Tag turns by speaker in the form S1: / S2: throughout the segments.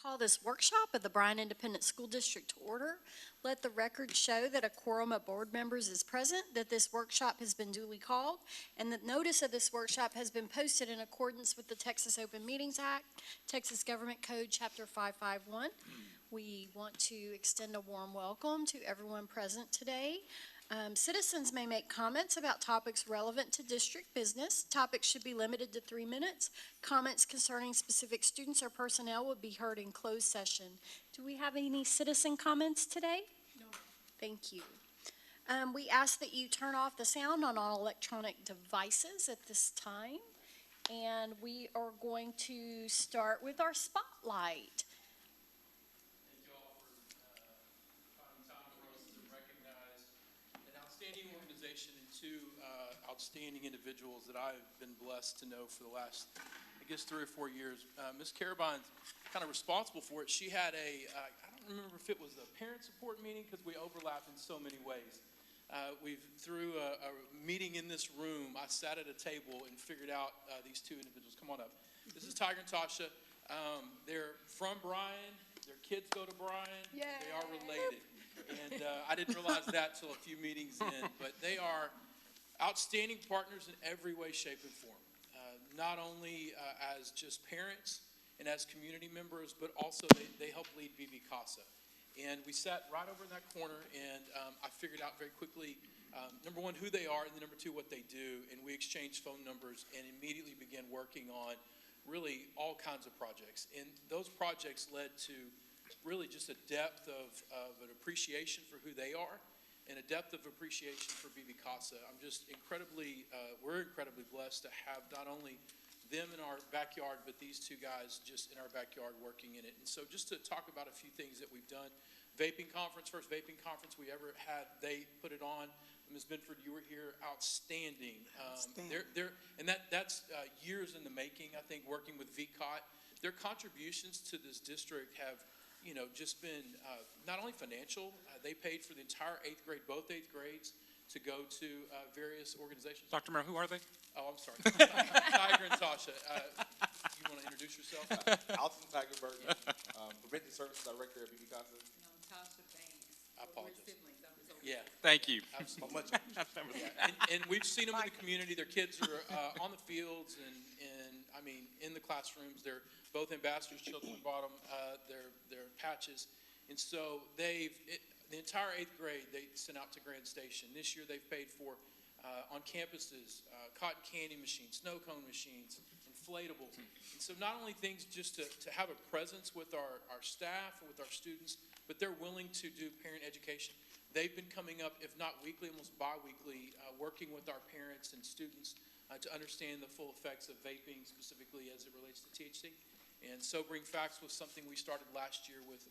S1: Call this workshop of the Bryan Independent School District to order. Let the record show that a quorum of board members is present, that this workshop has been duly called, and that notice of this workshop has been posted in accordance with the Texas Open Meetings Act, Texas Government Code, Chapter 551. We want to extend a warm welcome to everyone present today. Citizens may make comments about topics relevant to district business. Topics should be limited to 3 minutes. Comments concerning specific students or personnel will be heard in closed session. Do we have any citizen comments today? No. Thank you. We ask that you turn off the sound on all electronic devices at this time. And we are going to start with our spotlight.
S2: Outstanding individuals that I've been blessed to know for the last, I guess, 3 or 4 years. Ms. Carabine's kind of responsible for it. She had I don't remember if it was a parent support meeting because we overlap in so many ways. Through a meeting in this room, I sat at a table and figured out these 2 individuals. Come on up. This is Tiger and Tasha. They're from Bryan. Their kids go to Bryan. Yay. They are related. And I didn't realize that till a few meetings in, but they are outstanding partners in every way, shape, and form. Not only as just parents and as community members, but also they help lead VV Casa. And we sat right over in that corner, and I figured out very quickly, number one, who they are, and then number 2, what they do. And we exchanged phone numbers and immediately began working on really all kinds of projects. And those projects led to really just a depth of an appreciation for who they are, and a depth of appreciation for VV Casa. I'm just we're incredibly blessed to have not only them in our backyard, but these 2 guys just in our backyard working in it. And so just to talk about a few things that we've done. Vaping conference, first vaping conference we ever had, they put it on. Ms. Benford, you were here, outstanding. And that's years in the making, I think, working with VCOT. Their contributions to this district have just been not only financial, they paid for the entire 8th grade, both 8th grades, to go to various organizations.
S3: Dr. Merrill, who are they?
S2: Oh, I'm sorry. Tiger and Tasha. You want to introduce yourself?
S4: Alton Tiger Burton, Prevention Services Director at VV Casa.
S5: No, Tasha Banks.
S2: I apologize.
S5: We're siblings. I was over
S2: Yeah.
S3: Thank you.
S2: Absolutely. And we've seen them in the community. Their kids are on the fields and I mean, in the classrooms. They're both ambassadors. Children brought them their patches. And so the entire 8th grade, they sent out to Grand Station. This year they've paid for, on campuses, cotton candy machines, snow cone machines, inflatables. And so not only things just to have a presence with our staff and with our students, but they're willing to do parent education. They've been coming up, if not weekly, almost bi-weekly, working with our parents and students to understand the full effects of vaping, specifically as it relates to THC. And Sobering Facts was something we started last year with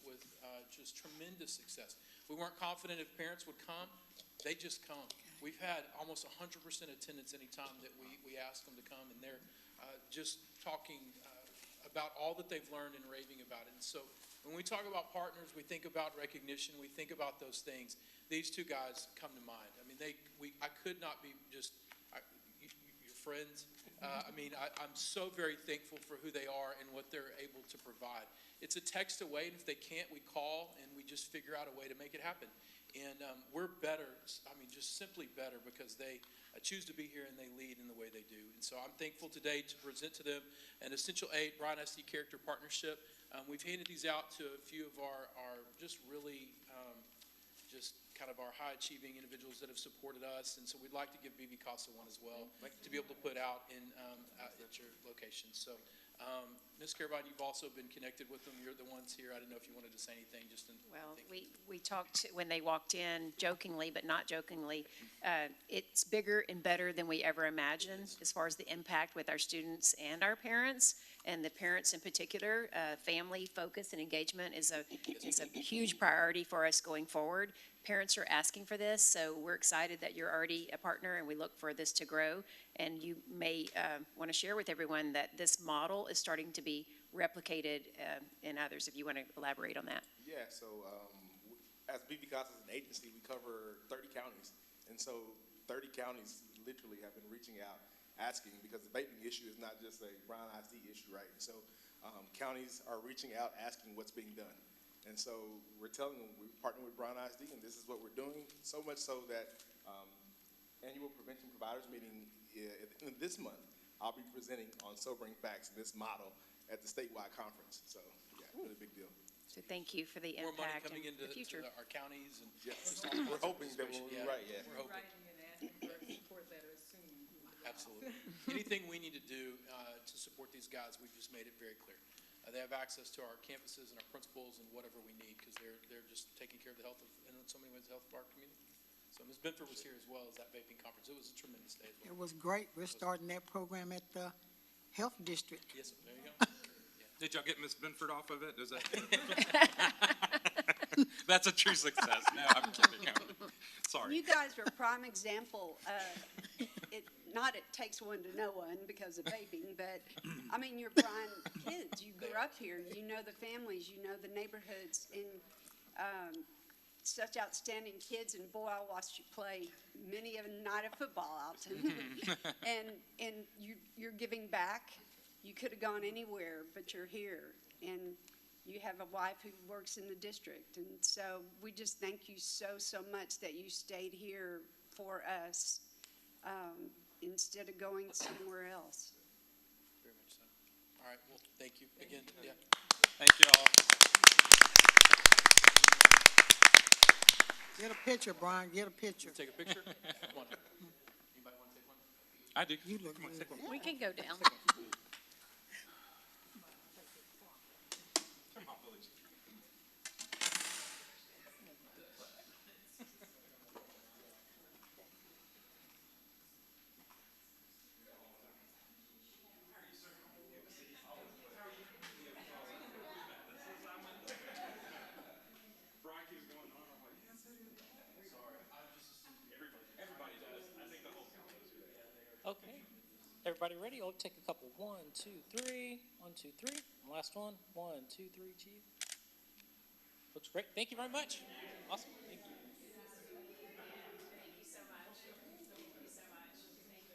S2: just tremendous success. We weren't confident if parents would come. They just come. We've had almost 100% attendance any time that we ask them to come, and they're just talking about all that they've learned and raving about it. And so when we talk about partners, we think about recognition, we think about those things. These 2 guys come to mind. I mean, I could not be just your friends. I'm so very thankful for who they are and what they're able to provide. It's a text away, and if they can't, we call, and we just figure out a way to make it happen. And we're better, just simply better, because they choose to be here and they lead in the way they do. And so I'm thankful today to present to them an Essential 8 Bryan ISD Character Partnership. We've handed these out to a few of our just really just kind of our high-achieving individuals that have supported us, and so we'd like to give VV Casa one as well to be able to put out at your location. So, Ms. Carabine, you've also been connected with them. You're the ones here. I didn't know if you wanted to say anything.
S5: Well, we talked when they walked in, jokingly but not jokingly. It's bigger and better than we ever imagined as far as the impact with our students and our parents. And the parents in particular, family focus and engagement is a huge priority for us going forward. Parents are asking for this, so we're excited that you're already a partner, and we look for this to grow. And you may want to share with everyone that this model is starting to be replicated in others, if you want to elaborate on that.
S4: Yeah, so as VV Casa is an agency, we cover 30 counties. And so 30 counties literally have been reaching out, asking, because the vaping issue is not just a Bryan ISD issue, right? And so counties are reaching out asking what's being done. And so we're telling them, we're partnering with Bryan ISD, and this is what we're doing, so much so that annual prevention providers meeting at the end of this month, I'll be presenting on sobering facts and this model at the statewide conference. So, yeah, really big deal.
S5: So thank you for the
S2: More money
S5: impact
S2: coming
S5: in
S2: into
S5: the future.
S2: to our counties and.
S4: Yes,
S2: just all
S4: we're
S2: kinds of
S4: hoping that
S2: participation.
S4: we'll be right, yeah.
S2: We're hoping.
S3: Writing and asking for support letters soon.
S2: Absolutely. Anything we need to do to support these guys, we've just made it very clear. They have access to our campuses and our principals and whatever we need, because they're just taking care of the health of, and in so many ways, the health of our community. So Ms. Benford was here as well as that vaping conference. It was a tremendous day as well.
S6: It was great. We're starting that program at the Health District.
S2: Yes, there you go.
S7: Did y'all get Miss Benford off of it? Is that? That's a true success. No, I'm kidding. Sorry.
S8: You guys are a prime example. Not it takes one to know one because of vaping, but, I mean, you're Bryan kids. You grew up here. You know the families. You know the neighborhoods. And such outstanding kids. And, boy, I watched you play many a night of football, Alton. and you're giving back. You could have gone anywhere, but you're here. And you have a wife who works in the district. And so we just thank you so, so much that you stayed here for us instead of going somewhere else.
S2: Very much so. All right, well, thank you again. Yeah.
S7: Thank you all.
S6: Get a picture, Brian. Get a picture.
S2: Take a picture? Come on. Anybody want to take one?
S7: I do.
S6: You look
S7: Come on,
S6: good.
S7: take one.
S1: We can go down.
S7: Come on, Felicia. Brian keeps going on. I'm like, yes, it is. Sorry. Everybody does. I think the whole county does.
S9: Okay. Everybody ready? I'll take a couple. 1, 2, 3. 1, 2, 3. And last one. 1, 2, 3, Chief. Looks great. Thank you very much. Awesome. Thank you.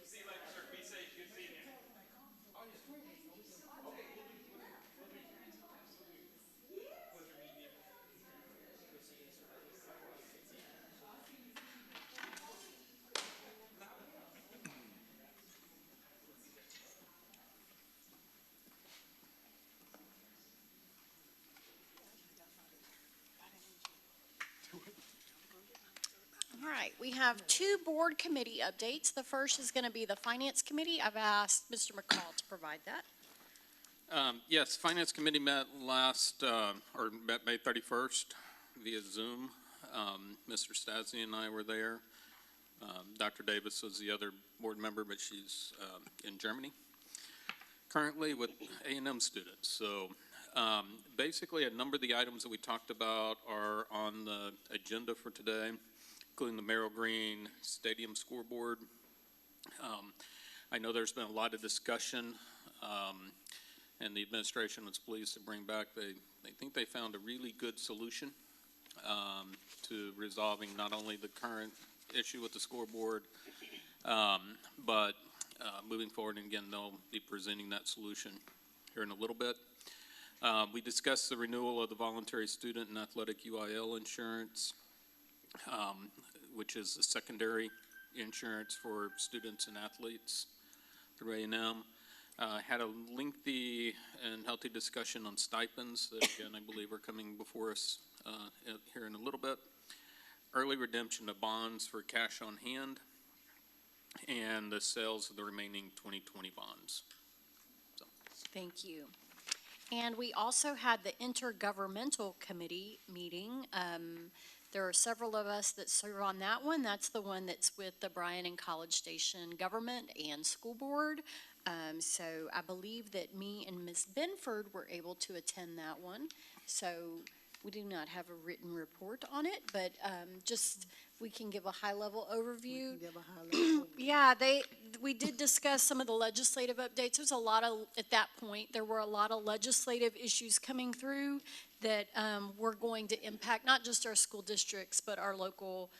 S7: See you later, sir. Be safe. Good seeing you.
S1: All right, we have 2 board committee updates. The first is going to be the Finance Committee. I've asked Mr. McCall to provide that.
S10: Yes, Finance Committee met met May 31st via Zoom. Mr. Stasny and I were there. Dr. Davis was the other board member, but she's in Germany currently with A&M students. So basically, a number of the items that we talked about are on the agenda for today, including the Merrill Green Stadium scoreboard. I know there's been a lot of discussion, and the administration was pleased to bring back, they think they found a really good solution to resolving not only the current issue with the scoreboard, but moving forward, and again, they'll be presenting that solution here in a little bit. We discussed the renewal of the voluntary student and athletic UIL insurance, which is the secondary insurance for students and athletes through A&M. Had a lengthy and healthy discussion on stipends that, again, I believe are coming before us here in a little bit. Early redemption of bonds for cash on hand, and the sales of the remaining 2020 bonds. So.
S1: Thank you. And we also had the Intergovernmental Committee meeting. There are several of us that serve on that one. That's the one that's with the Bryan and College Station Government and School Board. So I believe that me and Ms. Benford were able to attend that one. So we do not have a written report on it, but just we can give a high-level overview.
S6: Give a highlight.
S1: Yeah, we did discuss some of the legislative updates. There's a lot of, at that point, there were a lot of legislative issues coming through that were going to impact not just our school districts, but our local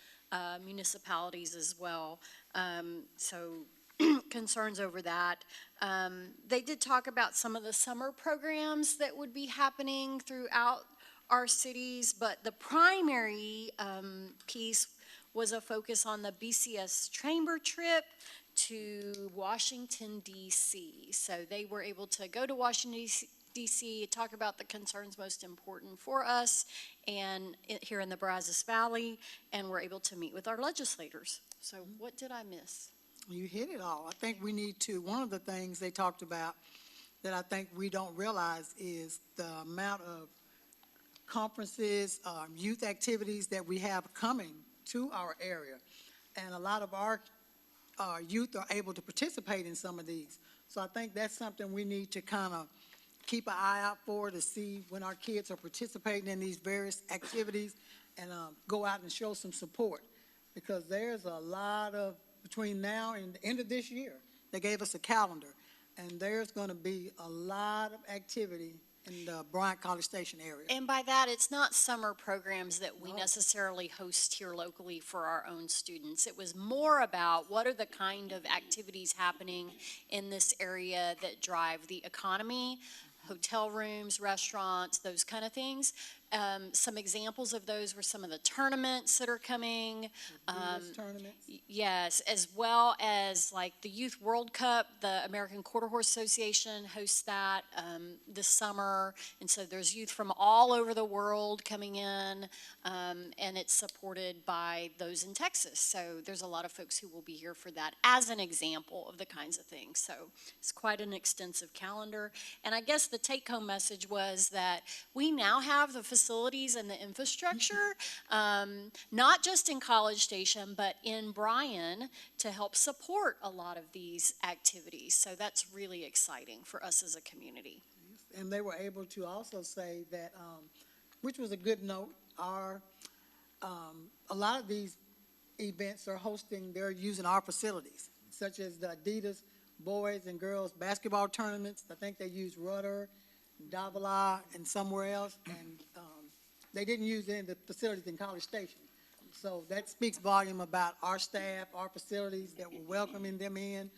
S1: municipalities as well. So concerns over that. They did talk about some of the summer programs that would be happening throughout our cities, but the primary piece was a focus on the BCS chamber trip to Washington DC. So they were able to go to Washington DC, talk about the concerns most important for us and here in the Brazos Valley, and we're able to meet with our legislators. So what did I miss?
S6: You hit it all. I think we need to, one of the things they talked about that I think we don't realize is the amount of conferences, youth activities that we have coming to our area. And a lot of our youth are able to participate in some of these. So I think that's something we need to kind of keep an eye out for, to see when our kids are participating in these various activities, and go out and show some support. Because there's a lot of, between now and the end of this year, they gave us a calendar, and there's going to be a lot of activity in the Bryant College Station area.
S1: And by that, it's not summer programs that we
S6: No.
S1: necessarily host here locally for our own students. It was more about what are the kind of activities happening in this area that drive the economy, hotel rooms, restaurants, those kind of things. Some examples of those were some of the tournaments that are coming.
S6: Venus tournaments.
S1: Yes, as well as like the Youth World Cup, the American Quarter Horse Association hosts that this summer. And so there's youth from all over the world coming in, and it's supported by those in Texas. So there's a lot of folks who will be here for that as an example of the kinds of things. So it's quite an extensive calendar. And I guess the take-home message was that we now have the facilities and the infrastructure, not just in College Station, but in Bryan, to help support a lot of these activities. So that's really exciting for us as a community.
S6: And they were able to also say that, which was a good note, a lot of these events they're using our facilities, such as the Adidas boys and girls basketball tournaments. I think they used Rudder, Davila, and somewhere else, and they didn't use any of the facilities in College Station. So that speaks volume about our staff, our facilities, that were welcoming them in,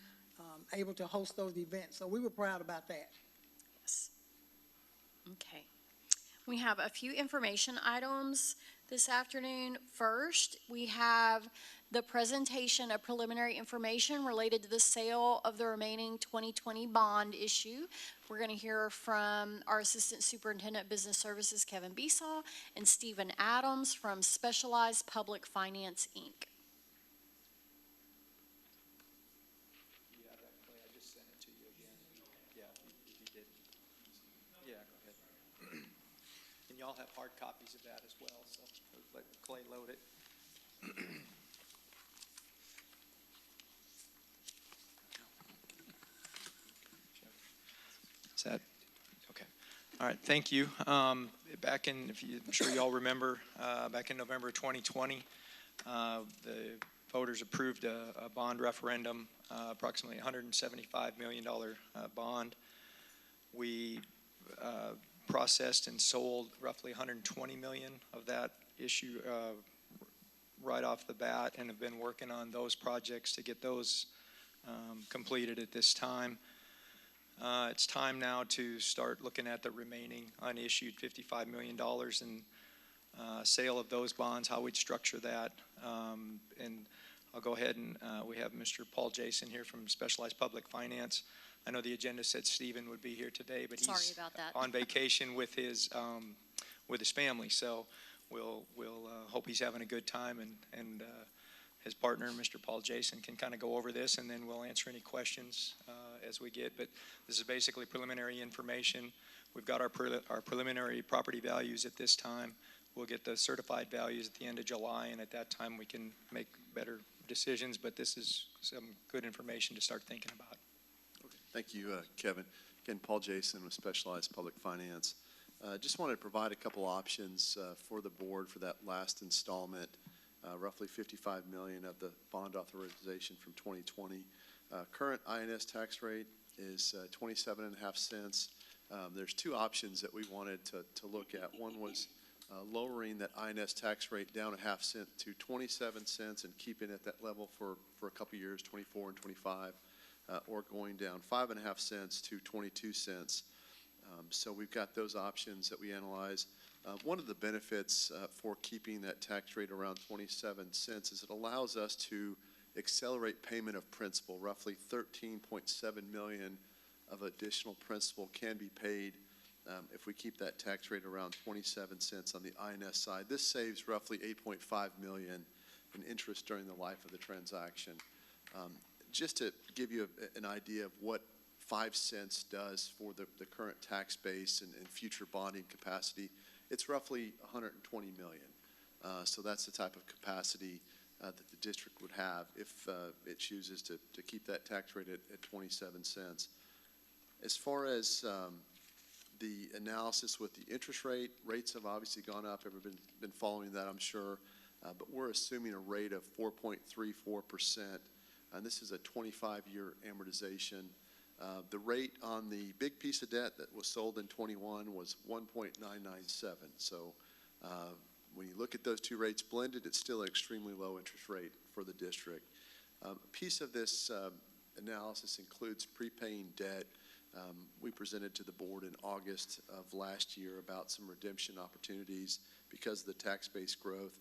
S6: able to host those events. So we were proud about that.
S1: Yes. Okay. We have a few information items this afternoon. First, we have the presentation of preliminary information related to the sale of the remaining 2020 bond issue. We're going to hear from our Assistant Superintendent of Business Services, Kevin Besaw, and Stephen Adams from Specialized Public Finance, Inc.
S11: You have that, Clay? I just sent it to you again. Yeah, if you didn't. Yeah, go ahead. And y'all have hard copies of that as well, so let Clay load it. Is that, okay. All right, thank you. Back in, I'm sure you all remember, back in November 2020, the voters approved a bond referendum, approximately $175 million bond. We processed and sold roughly $120 million of that issue right off the bat, and have been working on those projects to get those completed at this time. It's time now to start looking at the remaining unissued $55 million in sale of those bonds, how we'd structure that. And I'll go ahead and we have Mr. Paul Jason here from Specialized Public Finance. I know the agenda said Stephen would be here today, but he's on vacation with his family. So we'll hope he's having a good time, and his partner, Mr. Paul Jason, can kind of go over this, and then we'll answer any questions as we get. But this is basically preliminary information. We've got our preliminary property values at this time. We'll get the certified values at the end of July, and at that time we can make better decisions. But this is some good information to start thinking about.
S12: Okay. Thank you, Kevin. Again, Paul Jason with Specialized Public Finance. Just wanted to provide a couple options for the board for that last installment. Roughly $55 million of the bond authorization from 2020. Current INS tax rate is 27.5 cents. There's two options that we wanted to look at. One was lowering that INS tax rate down a half cent to 27 cents and keeping it at that level for a couple years, 24 and 25. or going down 5.5 cents to 22 cents. So we've got those options that we analyze. One of the benefits for keeping that tax rate around 27 cents is it allows us to accelerate payment of principal. Roughly 13.7 million of additional principal can be paid if we keep that tax rate around 27 cents on the INS side. This saves roughly 8.5 million in interest during the life of the transaction. Just to give you an idea of what 5 cents does for the current tax base and future bonding capacity, it's roughly 120 million. So that's the type of capacity that the district would have if it chooses to keep that tax rate at 27 cents. As far as the analysis with the interest rate, rates have obviously gone up. Everybody's been following that, I'm sure. But we're assuming a rate of 4.34%, and this is a 25-year amortization. The rate on the big piece of debt that was sold in 21 was 1.997. So when you look at those two rates blended, it's still an extremely low interest rate for the district. A piece of this analysis includes prepaying debt. We presented to the board in August of last year about some redemption opportunities because of the tax base growth.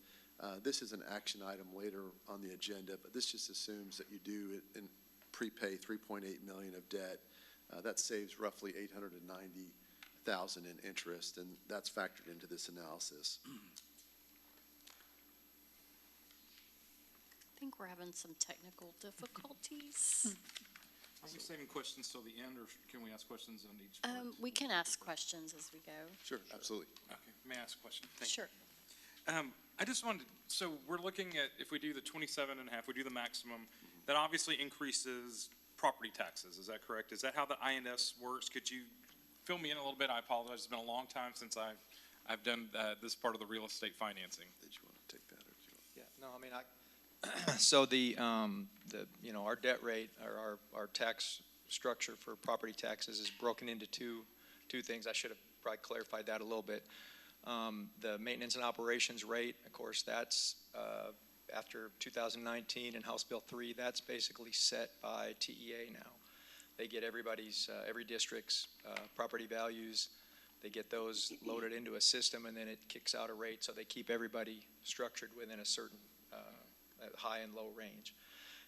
S12: This is an action item later on the agenda, but this just assumes that you do it in prepay 3.8 million of debt. That saves roughly 890,000 in interest, and that's factored into this analysis.
S1: I think we're having some technical difficulties.
S7: Are we saving questions till the end, or can we ask questions on each part?
S1: We can ask questions as we go.
S12: Sure, absolutely.
S7: Okay, may I ask a question? Thank
S1: Sure.
S7: you. I just wanted, so we're looking at, if we do the 27.5, we do the maximum, that obviously increases property taxes, is that correct? Is that how the INS works? Could you fill me in a little bit? I apologize, it's been a long time since I've done this part of the real estate financing.
S12: Did you want to take that, or did you want?
S11: Yeah, no, I mean, so the our debt rate, or our tax structure for property taxes is broken into two things. I should have probably clarified that a little bit. The maintenance and operations rate, of course, that's after 2019 and House Bill 3, that's basically set by TEA now. They get every district's property values. They get those loaded into a system, and then it kicks out a rate. So they keep everybody structured within a certain high and low range.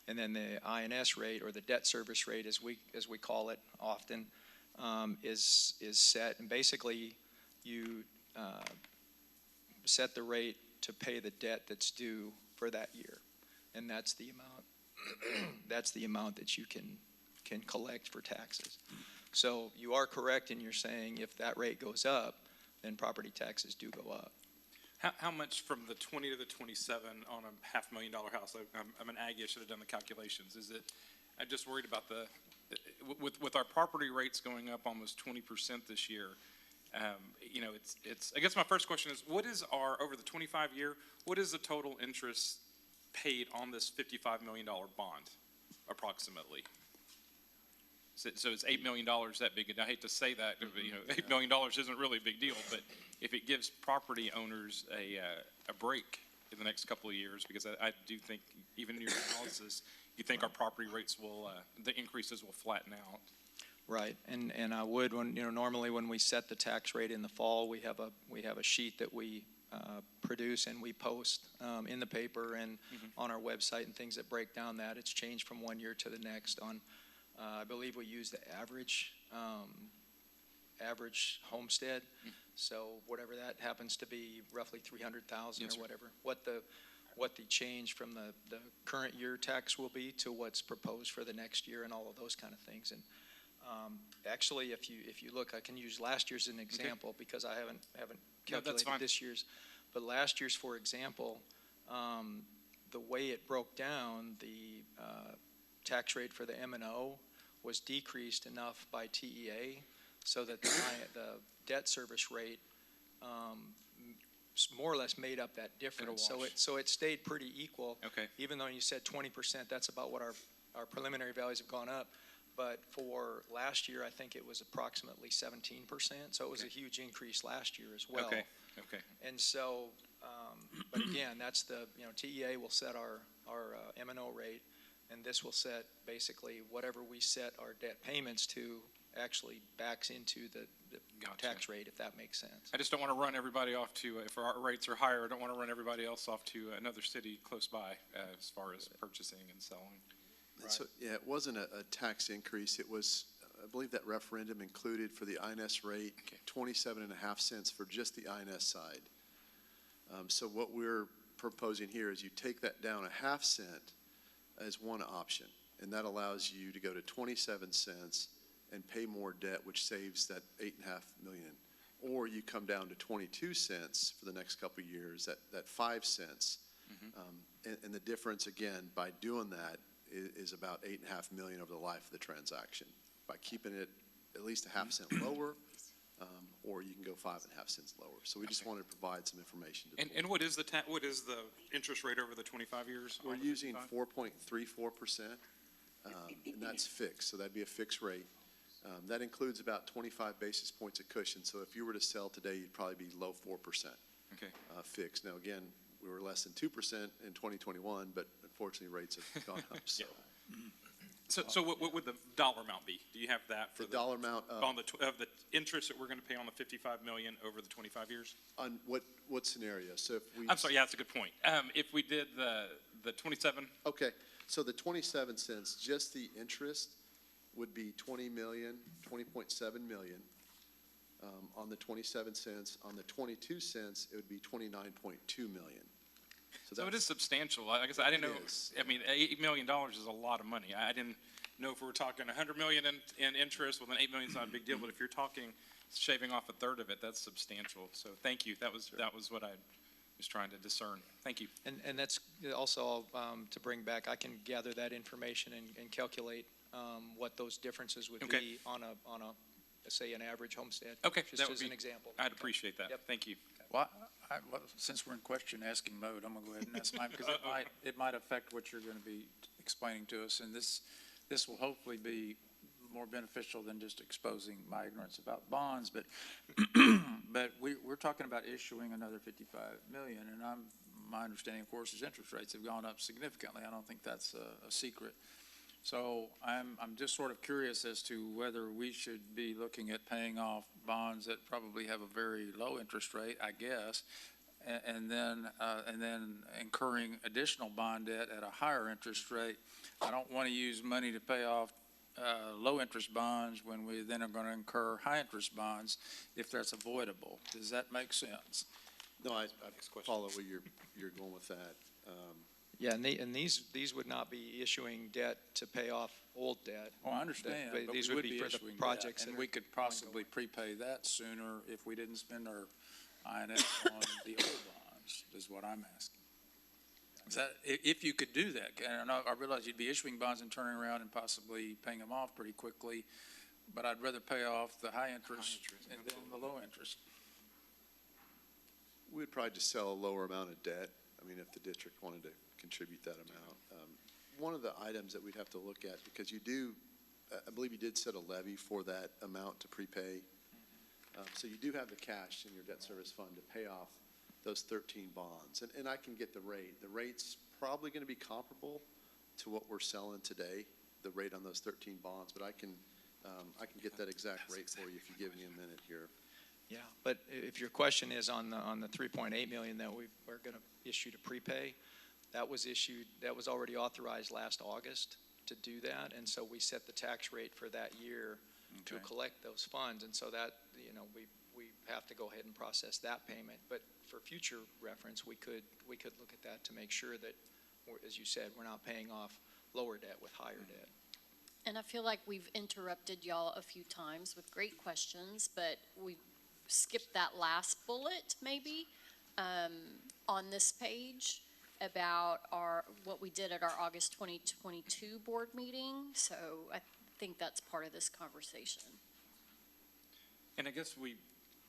S11: And then the INS rate, or the debt service rate, as we call it often, is set. And basically, you set the rate to pay the debt that's due for that year, and that's the amount. That's the amount that you can collect for taxes. So you are correct in your saying if that rate goes up, then property taxes do go up.
S7: How much from the 20 to the 27 on a $500,000 house? I'm an Aggie, I should have done the calculations. I'm just worried about with our property rates going up almost 20% this year. I guess my first question is, what is over the 25-year, what is the total interest paid on this $55 million bond, approximately? So is $8 million that big? And I hate to say that, $8 million isn't really a big deal, but if it gives property owners a break in the next couple of years, because I do think, even in your analysis, you think our property rates the increases will flatten out.
S11: Right, and I would, normally when we set the tax rate in the fall, we have a sheet that we produce and we post in the paper and on our website, and things that break down that. It's changed from one year to the next. I believe we use the average homestead, so whatever that happens to be, roughly 300,000 or whatever. What the change from the current year tax will be to what's proposed for the next year, and all of those kind of things. And actually, if you look, I can use last year's as an example because I haven't calculated this year's. But last year's, for example, the way it broke down, the tax rate for the M&O was decreased enough by TEA so that the debt service rate more or less made up that difference. So it stayed pretty equal.
S7: Okay.
S11: Even though you said 20%, that's about what our preliminary values have gone up. But for last year, I think it was approximately 17%. So it was a huge increase last year as well.
S7: Okay.
S11: And so, but again, that's TEA will set our M&O rate, And this will set, basically, whatever we set our debt payments to actually backs into the
S7: Gotcha.
S11: tax rate, if that makes sense.
S7: I just don't want to run everybody off to, if our rates are higher, I don't want to run everybody else off to another city close by as far as purchasing and selling.
S12: And so, yeah, it wasn't a tax increase. It was, I believe that referendum included for the INS rate, 27.5 cents for just the INS side. So what we're proposing here is you take that down a half cent as one option, and that allows you to go to 27 cents and pay more debt, which saves that 8.5 million. Or you come down to 22 cents for the next couple of years, that 5 cents. And the difference, again, by doing that is about 8.5 million over the life of the transaction. By keeping it at least a half cent lower, or you can go 5.5 cents lower. So we just wanted to provide some information to the board.
S7: And what is the interest rate over the 25 years?
S12: We're
S7: on the
S12: using
S7: 55?
S12: 4.34%, and that's fixed, so that'd be a fixed rate. That includes about 25 basis points of cushion, so if you were to sell today, you'd probably be low 4%.
S7: Okay.
S12: Fixed. Now, again, we were less than 2% in 2021, but unfortunately, rates have gone up, so.
S7: So what would the dollar amount be? Do you have that for
S12: The dollar amount
S7: on the of the interest that we're going to pay on the 55 million over the 25 years?
S12: on what scenario? So if we.
S7: I'm sorry, yeah, that's a good point. If we did the 27,
S12: Okay, so the 27 cents, just the interest would be 20.7 million on the 27 cents. On the 22 cents, it would be 29.2 million.
S7: so it
S12: that's-
S7: is substantial. I guess I didn't know.
S12: It is.
S7: I mean, $8 million is a lot of money. I didn't know if we were talking 100 million in interest. Well, then 8 million is not a big deal. But if you're talking shaving off a third of it, that's substantial. So thank you. That was what I was trying to discern. Thank you.
S11: And that's also, to bring back, I can gather that information and calculate what those differences would
S7: Okay.
S11: be on a, say, an average homestead.
S7: Okay,
S11: Just
S7: that would
S11: as
S7: be-
S11: an example.
S7: I'd appreciate that.
S11: Yep.
S7: Thank you.
S13: Well, since we're in question asking mode, I'm gonna go ahead and ask mine, because it might affect what you're gonna be explaining to us, and this will hopefully be more beneficial than just exposing my ignorance about bonds, but, but we're talking about issuing another 55 million, and my understanding, of course, is interest rates have gone up significantly. I don't think that's a secret. So I'm just sort of curious as to whether we should be looking at paying off bonds that probably have a very low interest rate, I guess, and then incurring additional bond debt at a higher interest rate. I don't want to use money to pay off low interest bonds when we then are going to incur high interest bonds if that's avoidable. Does that make sense?
S12: No, I follow where you're going with that.
S11: Yeah, and these would not be issuing debt to pay off old debt.
S13: Oh, I understand,
S11: But
S13: but
S11: these
S13: we
S11: would
S13: would
S11: be
S13: be
S11: for the
S13: issuing
S11: projects
S13: debt, and
S11: that
S13: we
S11: are
S13: could possibly prepay that sooner if we didn't spend our INS on the old bonds, is what I'm asking. Is that, if you could do that, and I realize you'd be issuing bonds and turning around and possibly paying them off pretty quickly, but I'd rather pay off the high interest and then the low interest.
S12: We'd probably just sell a lower amount of debt, I mean, if the district wanted to contribute that amount. One of the items that we'd have to look at, because you do, I believe you did set a levy for that amount to prepay. So you do have the cash in your debt service fund to pay off those 13 bonds. And I can get the rate. The rate's probably going to be comparable to what we're selling today, the rate on those 13 bonds, but I can get that exact rate for you if you give me a minute here.
S11: Yeah, but if your question is on the 3.8 million that we're going to issue to prepay, that was already authorized last August to do that, and so we set the tax rate for that year to
S13: Okay.
S11: collect those funds, and so that, we have to go ahead and process that payment. But for future reference, we could look at that to make sure that, as you said, we're not paying off lower debt with higher debt.
S1: And I feel like we've interrupted y'all a few times with great questions, but we skipped that last bullet maybe on this page about what we did at our August 2022 board meeting. So I think that's part of this conversation.
S7: And I guess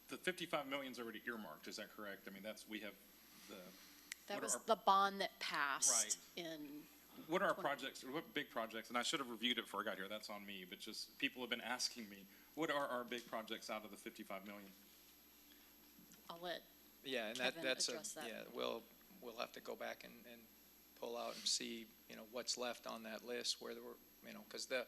S7: the 55 million's already earmarked. Is that correct? I mean, we have the.
S1: That
S7: What
S1: was
S7: are
S1: the bond that passed in.
S7: What are our projects, or what big projects, and I should have reviewed it before I got here, that's on me, but just people have been asking me, what are our big projects out of the 55 million?
S1: I'll let
S11: Yeah, and
S1: Kevin
S11: that's
S1: address that.
S11: yeah, we'll have to go back and pull out and see, what's left on that list, where there were, because the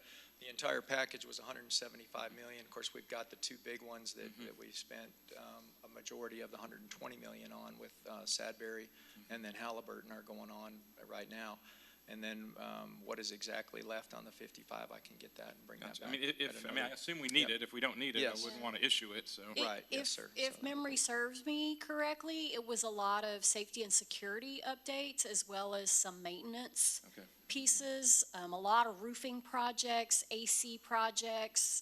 S11: entire package was 175 million. Of course, we've got the two big ones that we spent a majority of the 120 million on with Sadberry and then Halliburton are going on right now. And then what is exactly left on the 55, I can get that and bring that
S7: Gotcha.
S11: back.
S7: I assume we need it. If we don't need it,
S11: Yes.
S7: I wouldn't want to issue it, so.
S11: Right, yes, sir.
S1: If
S11: So-
S1: memory serves me correctly, it was a lot of safety and security updates as well as some maintenance
S2: Okay.
S1: pieces, a lot of roofing projects, AC projects,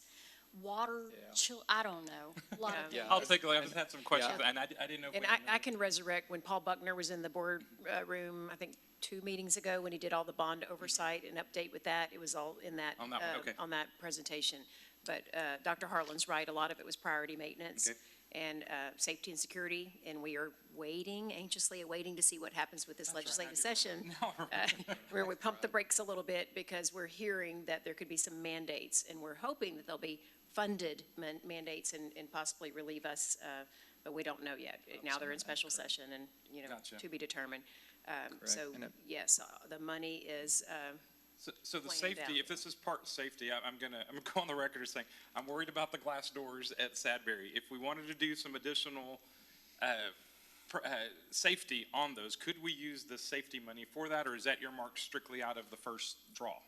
S1: water,
S11: Yeah.
S1: I don't know, a lot of
S11: Yeah.
S1: things.
S7: I'll take a look. I just had some questions,
S11: Yeah.
S7: and I didn't know. if
S5: And
S7: we-
S5: I can resurrect when Paul Buckner was in the board room, I think 2 meetings ago, when he did all the bond oversight and update with that, it was all in that.
S7: On that one, okay.
S5: On that presentation. But Dr. Harlan's right, a lot of it was priority maintenance
S7: Okay.
S5: and safety and security, and we are anxiously awaiting to see what happens with this legislative session. Where we pump the brakes a little bit because we're hearing that there could be some mandates, and we're hoping that there'll be funded mandates and possibly relieve us, but we don't know yet. Now they're in special session and,
S7: Gotcha.
S5: to be determined. So,
S11: And it-
S5: yes, the money is,
S7: So the
S5: planned
S7: safety,
S5: out.
S7: if this is part safety, I'm gonna go on the record as saying, I'm worried about the glass doors at Sadberry. If we wanted to do some additional, safety on those, could we use the safety money for that, or is that earmarked strictly out of the first draw?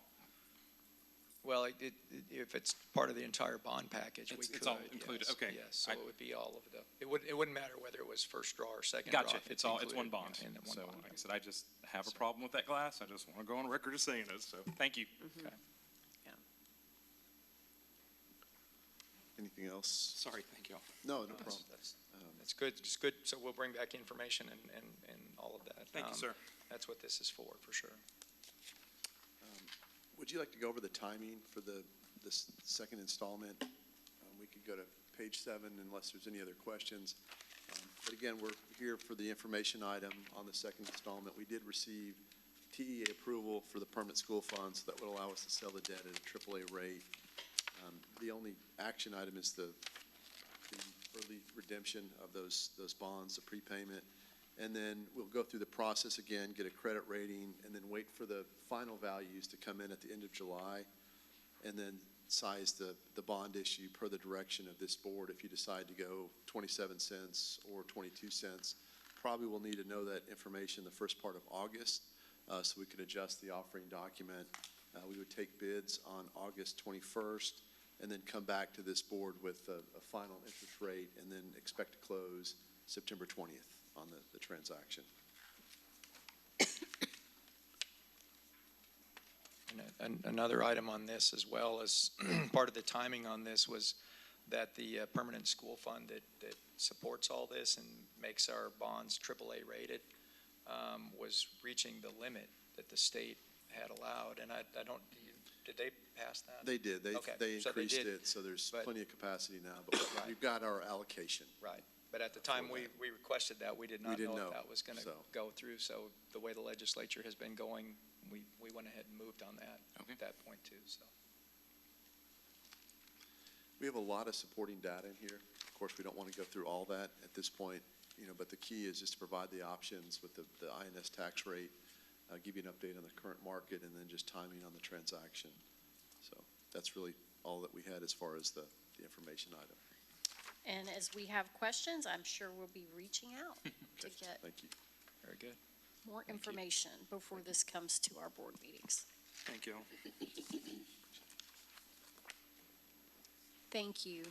S11: Well, if it's part of the entire bond package, we could.
S7: It's all included,
S11: yes,
S7: okay.
S11: Yes, so
S7: I-
S11: it would be all of the, it wouldn't matter whether it was first draw or second draw.
S7: Gotcha,
S11: if
S7: it's one
S11: included,
S7: bond.
S11: in the one
S7: So,
S11: bond.
S7: like I said, I just have a problem with that glass. I just want to go on record as saying it, so, thank you.
S12: Anything else?
S7: Sorry, thank you all.
S12: No, no
S11: That's-
S12: problem.
S11: That's good, it's good, so we'll bring back information and all of that.
S7: Thank you, sir.
S11: That's what this is for sure.
S12: Would you like to go over the timing for this second installment? We could go to page 7 unless there's any other questions. But again, we're here for the information item on the second installment. We did receive TEA approval for the permanent school funds that would allow us to sell the debt at a AAA rate. The only action item is the early redemption of those bonds, the prepayment. And then we'll go through the process again, get a credit rating, and then wait for the final values to come in at the end of July, and then size the bond issue per the direction of this board. If you decide to go 27 cents or 22 cents, probably will need to know that information the first part of August, so we could adjust the offering document. We would take bids on August 21st, and then come back to this board with a final interest rate, and then expect to close September 20th on the transaction.
S11: And another item on this as well as part of the timing on this was that the permanent school fund that supports all this and makes our bonds AAA rated was reaching the limit that the state had allowed. And I don't, did they pass that?
S12: They did.
S11: Okay,
S12: They
S11: so they
S12: increased
S11: did,
S12: it, so there's
S11: but-
S12: plenty of capacity now, but
S11: Right.
S12: we've got our allocation.
S11: Right, but at the time we requested that, we did not
S12: didn't
S11: know
S12: know,
S11: if that was going to
S12: so.
S11: go through. So the way the legislature has been going, we went ahead and moved on that at that point too, so.
S12: We have a lot of supporting data in here. Of course, we don't want to go through all that at this point, but the key is just to provide the options with the INS tax rate, give you an update on the current market, and then just timing on the transaction. So that's really all that we had as far as the information item.
S1: And as we have questions, I'm sure we'll be reaching out to
S12: Okay,
S1: get
S12: thank you.
S11: Very good.
S1: more information before this comes to our board meetings.
S7: Thank you.
S1: Thank you.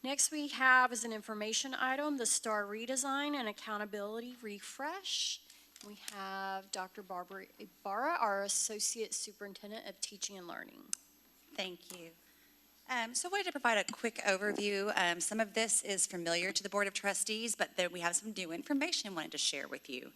S1: Next we have as an information item, the STAR redesign and accountability refresh. We have Dr. Barbara Ibarra, our Associate Superintendent of Teaching and Learning.
S14: Thank you. So I wanted to provide a quick overview. Some of this is familiar to the Board of Trustees, but then we have some new information I wanted to share with you.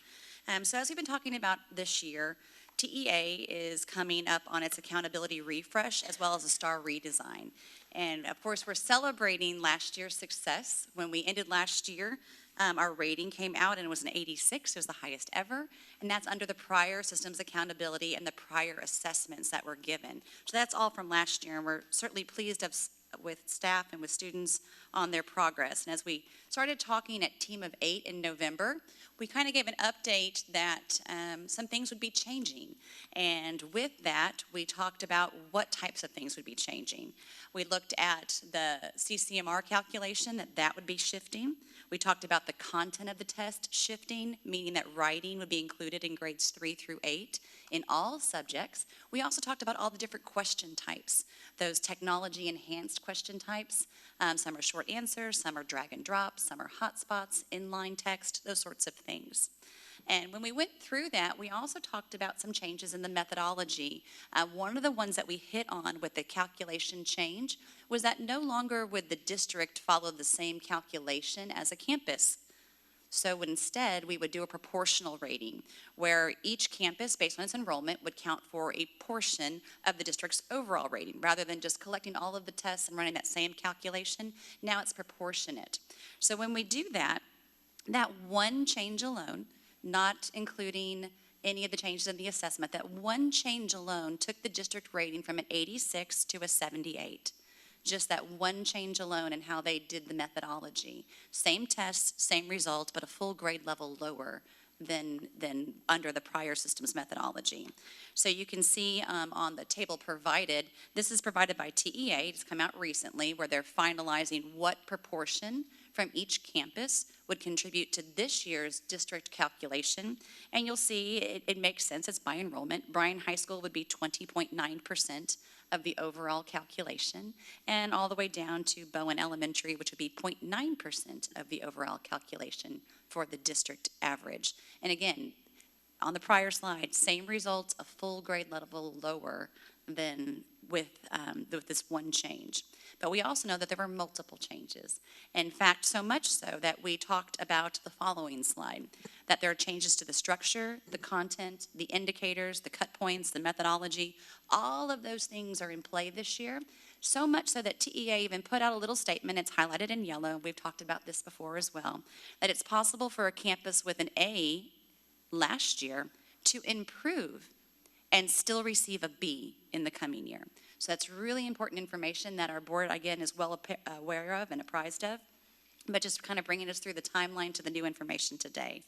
S14: So as we've been talking about this year, TEA is coming up on its accountability refresh as well as a STAR redesign. And of course, we're celebrating last year's success. When we ended last year, our rating came out and it was an 86. It was the highest ever. And that's under the prior systems accountability and the prior assessments that were given. So that's all from last year. And we're certainly pleased with staff and with students on their progress. And as we started talking at Team of 8 in November. We kind of gave an update that some things would be changing. And with that, we talked about what types of things would be changing. We looked at the CCMR calculation, that would be shifting. We talked about the content of the test shifting, meaning that writing would be included in grades 3 through 8 in all subjects. We also talked about all the different question types, those technology-enhanced question types. Some are short answers, some are drag and drop, some are hotspots, inline text, those sorts of things. And when we went through that, we also talked about some changes in the methodology. One of the ones that we hit on with the calculation change was that no longer would the district follow the same calculation as a campus. So instead, we would do a proportional rating where each campus, based on its enrollment, would count for a portion of the district's overall rating. Rather than just collecting all of the tests and running that same calculation, now it's proportionate. So when we do that, that one change alone, not including any of the changes in the assessment, that one change alone took the district rating from an 86 to a 78. Just that one change alone in how they did the methodology. Same tests, same results, but a full grade level lower than under the prior system's methodology. So you can see on the table provided, this is provided by TEA, it's come out recently, where they're finalizing what proportion from each campus would contribute to this year's district calculation. And you'll see it makes sense, it's by enrollment. Bryan High School would be 20.9% of the overall calculation, and all the way down to Bowen Elementary, which would be 0.9% of the overall calculation for the district average. And again, on the prior slide, same results, a full grade level lower than with this one change. But we also know that there were multiple changes. In fact, so much so that we talked about the following slide, that there are changes to the structure, the content, the indicators, the cut points, the methodology. All of those things are in play this year, so much so that TEA even put out a little statement, it's highlighted in yellow, we've talked about this before as well, that it's possible for a campus with an A last year to improve and still receive a B in the coming year. So that's really important information that our board, again, is well aware of and apprised of, but just kind of bringing us through the timeline to the new information today.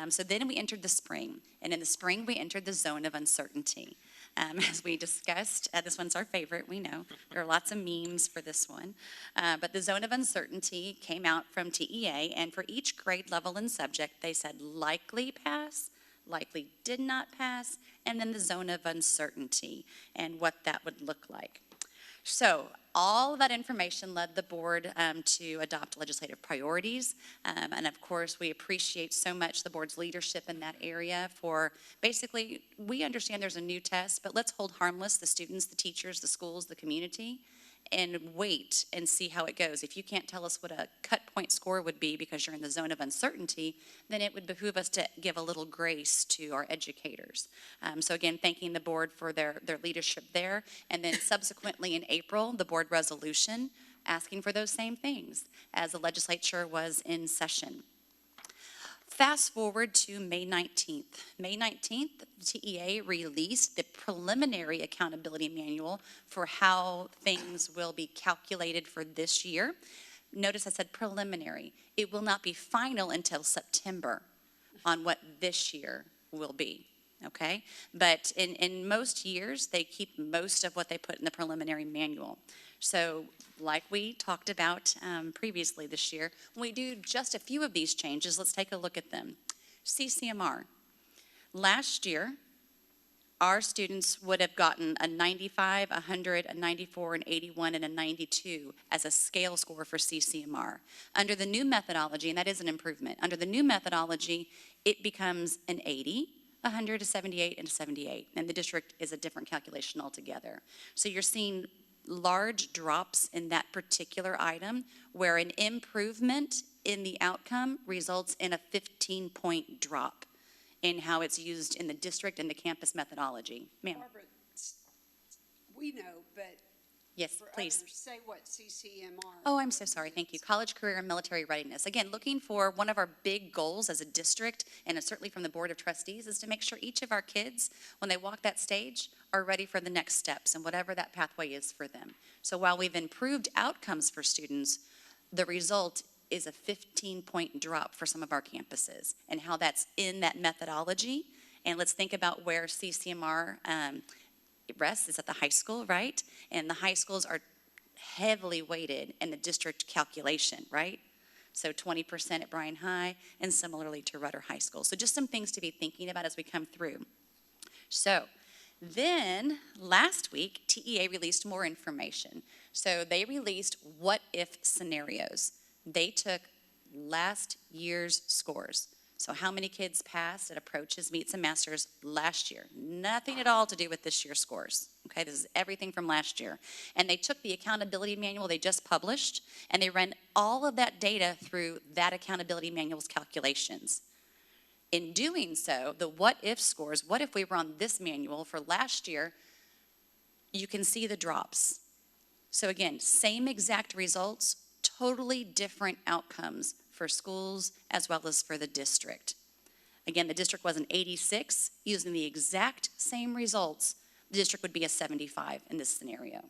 S14: So then we entered the spring, and in the spring we entered the zone of uncertainty. As we discussed, this one's our favorite, we know. There are lots of memes for this one. But the zone of uncertainty came out from TEA, and for each grade level and subject, they said likely pass, likely did not pass, and then the zone of uncertainty and what that would look like. So all of that information led the board to adopt legislative priorities. And of course, we appreciate so much the board's leadership in that area for basically, we understand there's a new test, but let's hold harmless the students, the teachers, the schools, the community, and wait and see how it goes. If you can't tell us what a cut point score would be because you're in the zone of uncertainty, then it would behoove us to give a little grace to our educators. So again, thanking the board for their leadership there. And then subsequently in April, the board resolution asking for those same things as the legislature was in session. Fast forward to May 19th. May 19th, TEA released the preliminary accountability manual for how things will be calculated for this year. Notice I said preliminary. It will not be final until September on what this year will be, okay? But in most years, they keep most of what they put in the preliminary manual. So like we talked about previously this year, when we do just a few of these changes, let's take a look at them. CCMR. Last year, our students would have gotten a 95, 100, a 94, an 81, and a 92 as a scale score for CCMR. Under the new methodology, and that is an improvement, under the new methodology, it becomes an 80, 100, a 78, and a 78. And the district is a different calculation altogether. So you're seeing large drops in that particular item where an improvement in the outcome results in a 15-point drop in how it's used in the district and the campus methodology. Ma'am.
S8: Barbara, we know, but
S14: Yes,
S8: for
S14: please.
S8: others, say what CCMR.
S14: Oh, I'm so sorry. Thank you. College, career, and military readiness. Again, looking for one of our big goals as a district, and certainly from the Board of Trustees, is to make sure each of our kids, when they walk that stage, are ready for the next steps and whatever that pathway is for them. So while we've improved outcomes for students, the result is a 15-point drop for some of our campuses, and how that's in that methodology. And let's think about where CCMR rests is at the high school, right? And the high schools are heavily weighted in the district calculation, right? So 20% at Bryan High, and similarly to Rudder High School. So just some things to be thinking about as we come through. So then, last week, TEA released more information. So they released what-if scenarios. They took last year's scores. So how many kids passed at approaches, meets, and masters last year? Nothing at all to do with this year's scores. Okay, this is everything from last year. And they took the accountability manual they just published, and they ran all of that data through that accountability manual's calculations. In doing so, the what-if scores, what if we were on this manual for last year, you can see the drops. So again, same exact results, totally different outcomes for schools as well as for the district. Again, the district was an 86. Using the exact same results, the district would be a 75 in this scenario.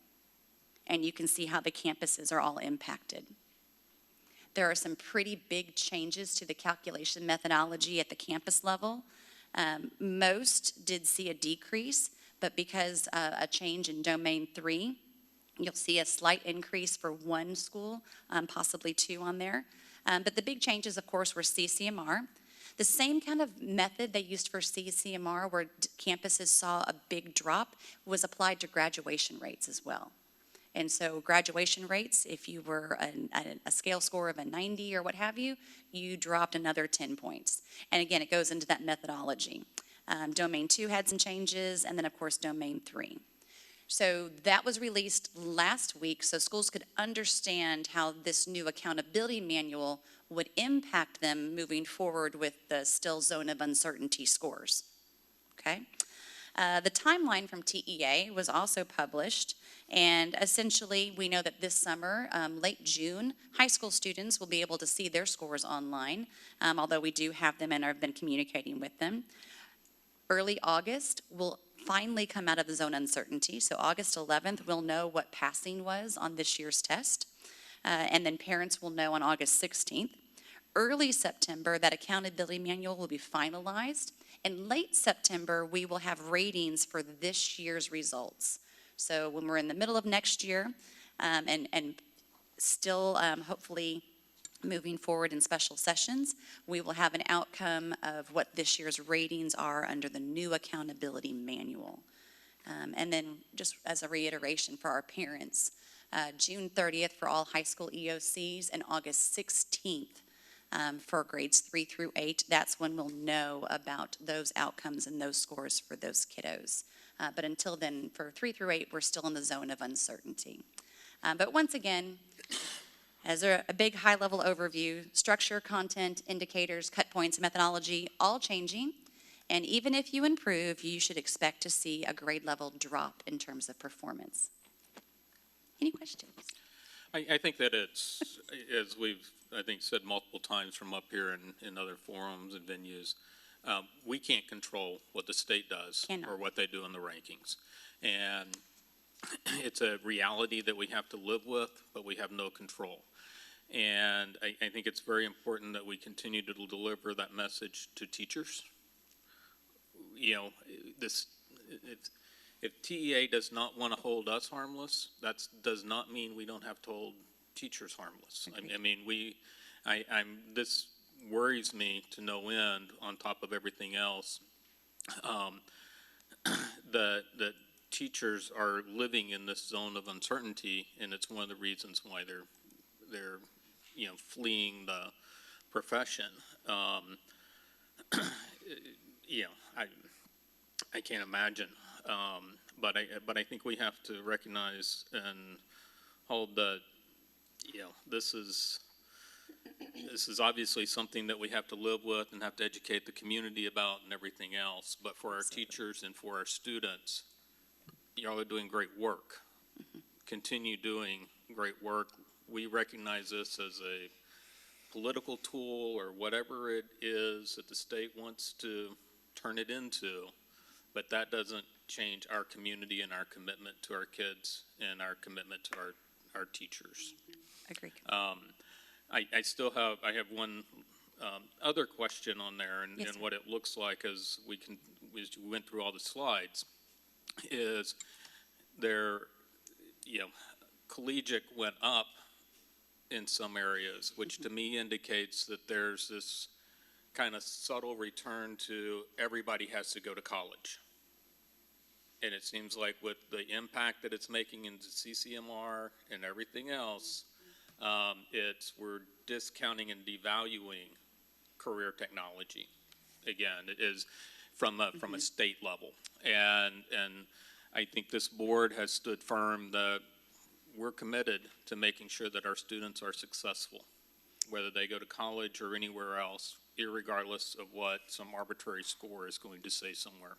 S14: And you can see how the campuses are all impacted. There are some pretty big changes to the calculation methodology at the campus level. Most did see a decrease, but because a change in domain 3, you'll see a slight increase for one school, possibly 2 on there. But the big changes, of course, were CCMR. The same kind of method they used for CCMR, where campuses saw a big drop, was applied to graduation rates as well. And so graduation rates, if you were a scale score of a 90 or what have you, you dropped another 10 points. And again, it goes into that methodology. Domain 2 had some changes, and then, of course, Domain 3. So that was released last week, so schools could understand how this new accountability manual would impact them moving forward with the still zone of uncertainty scores. Okay? The timeline from TEA was also published, and essentially we know that this summer, late June, high school students will be able to see their scores online, although we do have them and have been communicating with them. Early August, we'll finally come out of the zone uncertainty. So August 11th, we'll know what passing was on this year's test. And then parents will know on August 16th. Early September, that accountability manual will be finalized. And late September, we will have ratings for this year's results. So when we're in the middle of next year, and still hopefully moving forward in special sessions, we will have an outcome of what this year's ratings are under the new accountability manual. And then just as a reiteration for our parents, June 30th for all high school EOCs and August 16th for grades 3 through 8. That's when we'll know about those outcomes and those scores for those kiddos. But until then, for 3 through 8, we're still in the zone of uncertainty. But once again, as a big high-level overview, structure, content, indicators, cut points, methodology, all changing. And even if you improve, you should expect to see a grade level drop in terms of performance. Any questions?
S10: I think that it's, as we've, I think, said multiple times from up here in other forums and venues, we can't control what the state does or what they do in the rankings. And it's a reality that we have to live with, but we have no control. And I think it's very important that we continue to deliver that message to teachers. You know, if TEA does not want to hold us harmless, that does not mean we don't have to hold teachers harmless. I mean, this worries me to no end on top of everything else. The teachers are living in this zone of uncertainty, and it's one of the reasons why they're fleeing the profession. I can't imagine, but I think we have to recognize and hold that this is obviously something that we have to live with and have to educate the community about and everything else. But for our teachers and for our students, y'all are doing great work. Continue doing great work. We recognize this as a political tool or whatever it is that the state wants to turn it into, but that doesn't change our community and our commitment to our kids and our commitment to our teachers.
S14: Agreed.
S10: I still have, I have one other question on there, and
S14: Yes, sir.
S10: what it looks like as we went through all the slides, is there, collegiate went up in some areas, which to me indicates that there's this kind of subtle return to everybody has to go to college. And it seems like with the impact that it's making into CCMR and everything else, we're discounting and devaluing career technology. Again, it is from a state level. And I think this board has stood firm that we're committed to making sure that our students are successful, whether they go to college or anywhere else, irregardless of what some arbitrary score is going to say somewhere.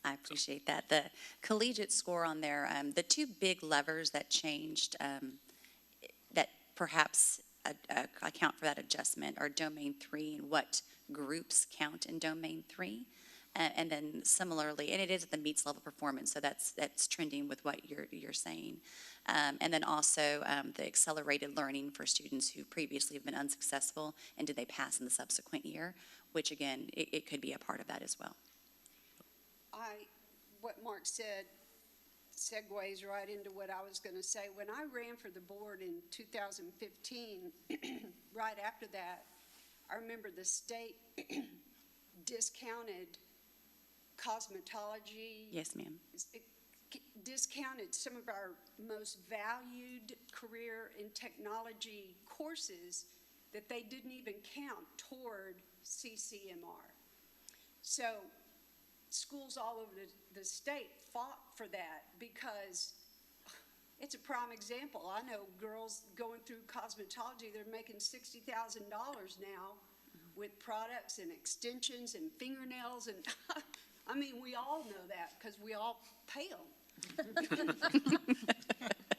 S14: I appreciate that. The collegiate score on there, the two big levers that changed that perhaps account for that adjustment are domain 3 and what groups count in domain 3. And then similarly, and it is at the meets level performance, so that's trending with what you're saying. And then also the accelerated learning for students who previously have been unsuccessful, and do they pass in the subsequent year, which again, it could be a part of that as well.
S8: What Mark said segues right into what I was going to say. When I ran for the board in 2015, right after that, I remember the state discounted cosmetology.
S14: Yes, ma'am.
S8: Discounted some of our most valued career in technology courses that they didn't even count toward CCMR. So schools all over the state fought for that because it's a prime example. I know girls going through cosmetology, they're making $60,000 now with products and extensions and fingernails. And I mean, we all know that because we all pay them.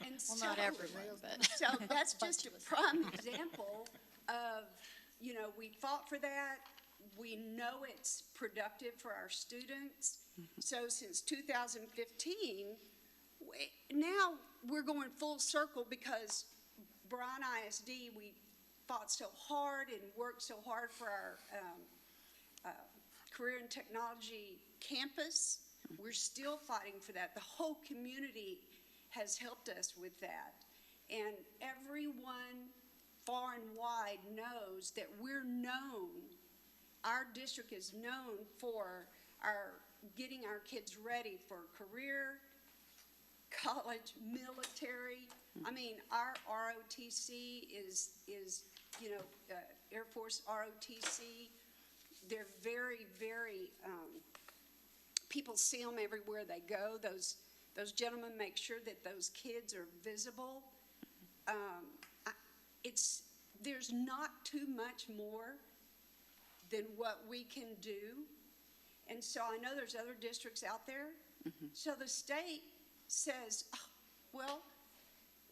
S8: And
S1: Well, not everyone, but.
S8: so that's just a prime example of, we fought for that. We know it's productive for our students. So since 2015, now we're going full circle because Bryan ISD, we fought so hard and worked so hard for our career and technology campus. We're still fighting for that. The whole community has helped us with that. And everyone far and wide knows that we're known, our district is known for getting our kids ready for career, college, military. I mean, our ROTC is Air Force ROTC. They're very, very, people see them everywhere they go. Those gentlemen make sure that those kids are visible. There's not too much more than what we can do. And so I know there's other districts out there. So the state says, oh, well,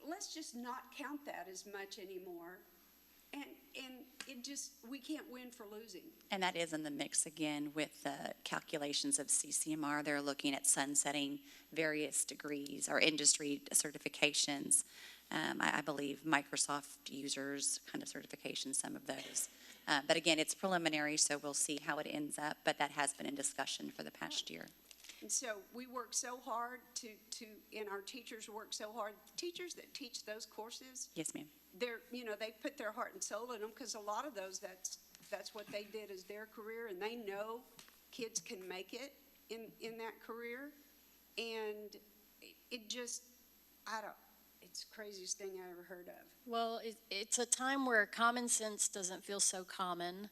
S8: let's just not count that as much anymore. And it just, we can't win for losing.
S14: And that is in the mix again with the calculations of CCMR. They're looking at sunsetting various degrees or industry certifications. I believe Microsoft users kind of certifications, some of those. But again, it's preliminary, so we'll see how it ends up, but that has been in discussion for the past year.
S8: And so we work so hard and our teachers work so hard. Teachers that teach those courses,
S14: Yes, ma'am.
S8: they put their heart and soul in them because a lot of those, that's what they did as their career, and they know kids can make it in that career. And it just, it's the craziest thing I ever heard of.
S1: Well, it's a time where common sense doesn't feel so common.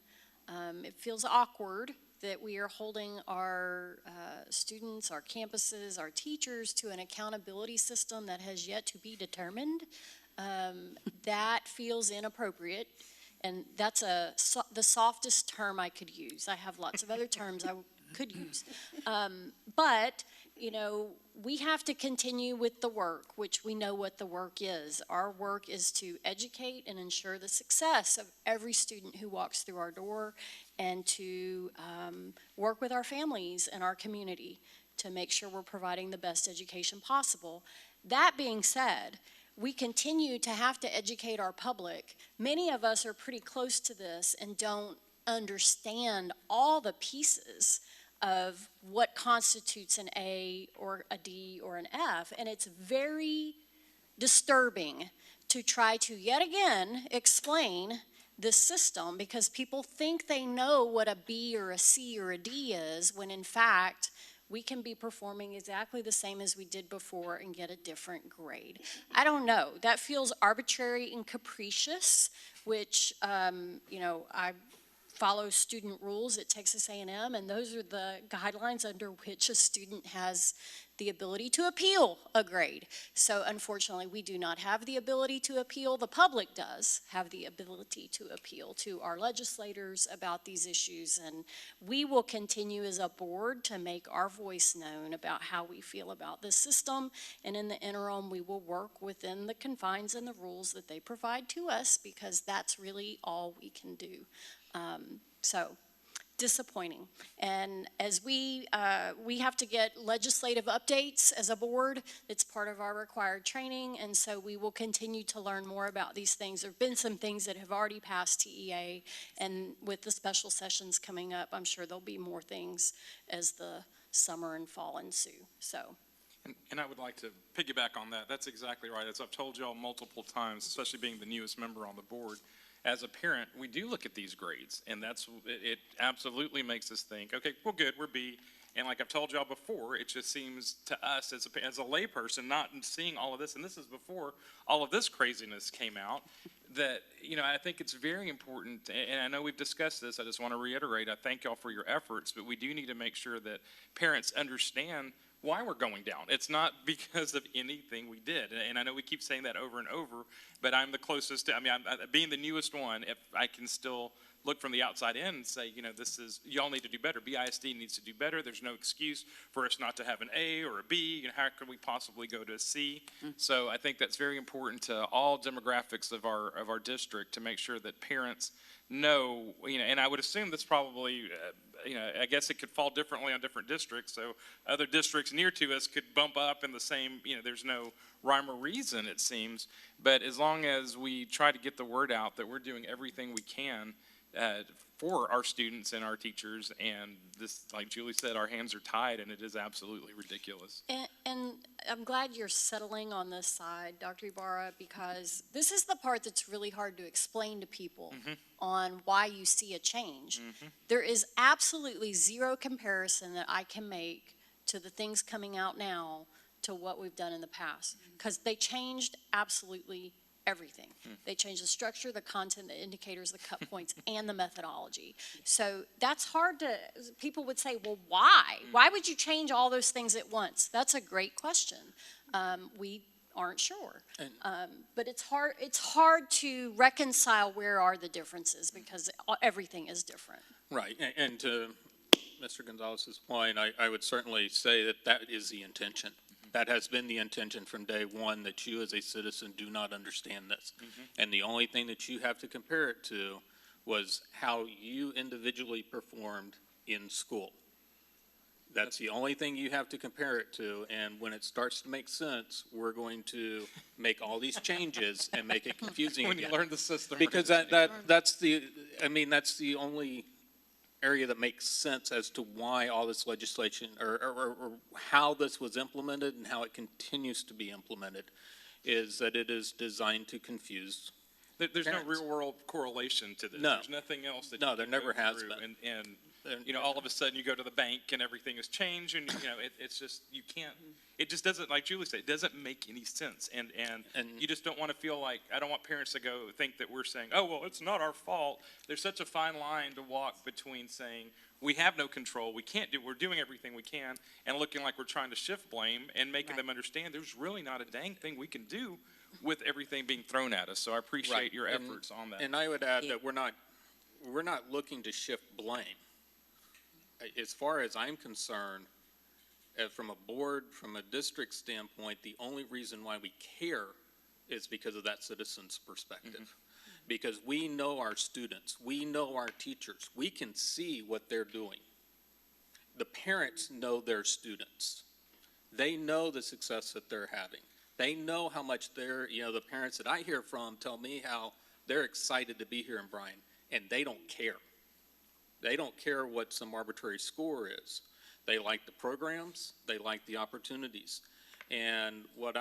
S1: It feels awkward that we are holding our students, our campuses, our teachers to an accountability system that has yet to be determined. That feels inappropriate, and that's the softest term I could use. I have lots of other terms I could use. But we have to continue with the work, which we know what the work is. Our work is to educate and ensure the success of every student who walks through our door, and to work with our families and our community to make sure we're providing the best education possible. That being said, we continue to have to educate our public. Many of us are pretty close to this and don't understand all the pieces of what constitutes an A or a D or an F. And it's very disturbing to try to yet again explain this system, because people think they know what a B or a C or a D is, when in fact, we can be performing exactly the same as we did before and get a different grade. I don't know. That feels arbitrary and capricious, which, I follow student rules at Texas A&M, and those are the guidelines under which a student has the ability to appeal a grade. So unfortunately, we do not have the ability to appeal. The public does have the ability to appeal to our legislators about these issues, and we will continue as a board to make our voice known about how we feel about this system, and in the interim, we will work within the confines and the rules that they provide to us, because that's really all we can do. So, disappointing. And as we have to get legislative updates as a board, it's part of our required training, and so we will continue to learn more about these things. There have been some things that have already passed TEA, and with the special sessions coming up, I'm sure there'll be more things as the summer and fall ensue. So.
S7: And I would like to piggyback on that. That's exactly right. As I've told y'all multiple times, especially being the newest member on the board, as a parent, we do look at these grades, and it absolutely makes us think, okay, well, good, we're B. And like I've told y'all before, it just seems to us as a layperson, not seeing all of this, and this is before all of this craziness came out, that, I think it's very important, and I know we've discussed this, I just want to reiterate, I thank y'all for your efforts, but we do need to make sure that parents understand why we're going down. It's not because of anything we did. And I know we keep saying that over and over, but I'm the closest to, being the newest one, if I can still look from the outside in and say, y'all need to do better. BISD needs to do better. There's no excuse for us not to have an A or a B. How could we possibly go to a C? So I think that's very important to all demographics of our district, to make sure that parents know, and I would assume that's probably, I guess it could fall differently on different districts. So other districts near to us could bump up in the same, there's no rhyme or reason, it seems. But as long as we try to get the word out that we're doing everything we can for our students and our teachers, and this, like Julie said, our hands are tied, and it is absolutely ridiculous.
S1: And I'm glad you're settling on this side, Dr. Ibarra, because this is the part that's really hard to explain to people on why you see a change. There is absolutely zero comparison that I can make to the things coming out now to what we've done in the past, because they changed absolutely everything. They changed the structure, the content, the indicators, the cut points, and the methodology. So that's hard to, people would say, well, why? Why would you change all those things at once? That's a great question. We aren't sure. But it's hard to reconcile where are the differences, because everything is different.
S10: Right, and to Mr. Gonzalez's point, I would certainly say that is the intention. That has been the intention from day one, that you as a citizen do not understand this. And the only thing that you have to compare it to was how you individually performed in school. That's the only thing you have to compare it to, and when it starts to make sense, we're going to make all these changes and make it confusing
S7: When
S10: again.
S7: you learn the system.
S10: Because that's the only area that makes sense as to why all this legislation, or how this was implemented and how it continues to be implemented, is that it is designed to confuse.
S7: There's
S10: parents.
S7: no real world correlation to this.
S10: No.
S7: There's nothing else that
S10: No,
S7: you
S10: there
S7: can
S10: never
S7: go
S10: has
S7: through.
S10: been.
S7: And all of a sudden you go to the bank and everything has changed, and it's just, you can't, it just doesn't, like Julie said, it doesn't make any sense. And you just don't want to feel like, I don't want parents to go think that we're saying, oh, well, it's not our fault. There's such a fine line to walk between saying, we have no control, we're doing everything we can, and looking like we're trying to shift blame, and making them understand there's really not a dang thing we can do with everything being thrown at us. So I appreciate your efforts on that.
S10: And I would add that we're not looking to shift blame. As far as I'm concerned, from a board, from a district standpoint, the only reason why we care is because of that citizen's perspective. Because we know our students, we know our teachers, we can see what they're doing. The parents know their students. They know the success that they're having. They know how much the parents that I hear from tell me how they're excited to be here in Bryan, and they don't care. They don't care what some arbitrary score is. They like the programs, they like the opportunities. And where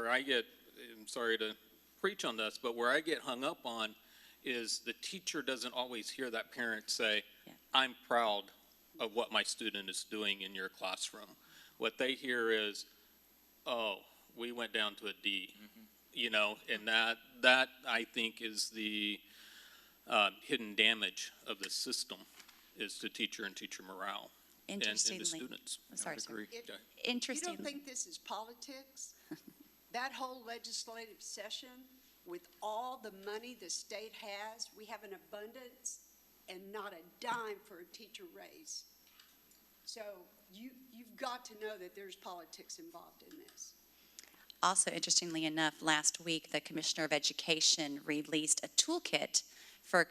S10: I get, I'm sorry to preach on this, but where I get hung up on is the teacher doesn't always hear that parent say, I'm proud of what my student is doing in your classroom. What they hear is, oh, we went down to a D, and that I think is the hidden damage of the system, is to teacher and teacher morale and the
S14: Interestingly,
S10: students.
S14: I'm sorry,
S10: I
S14: sir.
S10: agree.
S8: You
S14: Interesting.
S8: don't think this is politics? That whole legislative session, with all the money the state has, we have an abundance and not a dime for a teacher raise. So you've got to know that there's politics involved in this.
S14: Also, interestingly enough, last week, the Commissioner of Education released a toolkit for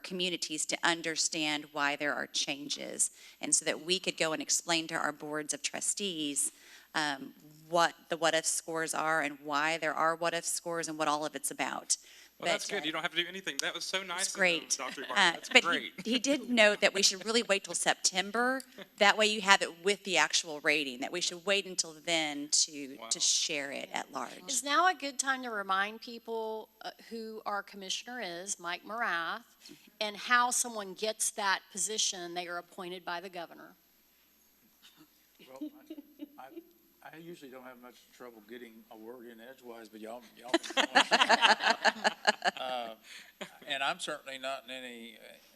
S14: communities to understand why there are changes, and so that we could go and explain to our boards of trustees what the what-if scores are and why there are what-if scores and what all of it's about.
S7: Well, that's good. You don't have to do anything. That was so nice.
S14: It's great.
S7: Dr. Ibarra. That's
S14: But
S7: great.
S14: he did note that we should really wait till September. That way you have it with the actual rating, that we should wait until then to share it at large.
S1: Is now a good time to remind people who our commissioner is, Mike Morath, and how someone gets that position? They are appointed by the governor.
S13: Well, I usually don't have much trouble getting a word in edgewise, but y'all and I'm certainly not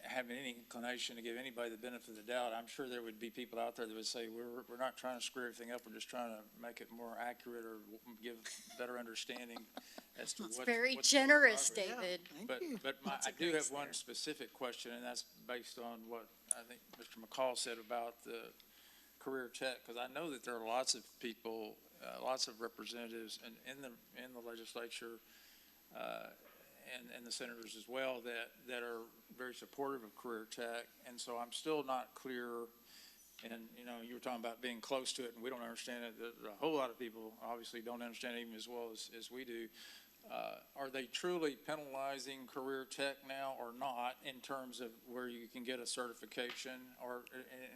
S13: having any inclination to give anybody the benefit of the doubt. I'm sure there would be people out there that would say, we're not trying to screw everything up, we're just trying to make it more accurate or give better understanding as to
S1: It's
S13: what's
S1: very
S13: what's
S1: generous,
S13: the progress.
S1: David.
S13: But I do have one specific question, and that's based on what I think Mr. McCall said about the career tech, because I know that there are lots of people, lots of representatives in the legislature, and the senators as well, that are very supportive of career tech, and so I'm still not clear. And you were talking about being close to it, and we don't understand it. A whole lot of people obviously don't understand it even as well as we do. Are they truly penalizing career tech now or not, in terms of where you can get a certification? Or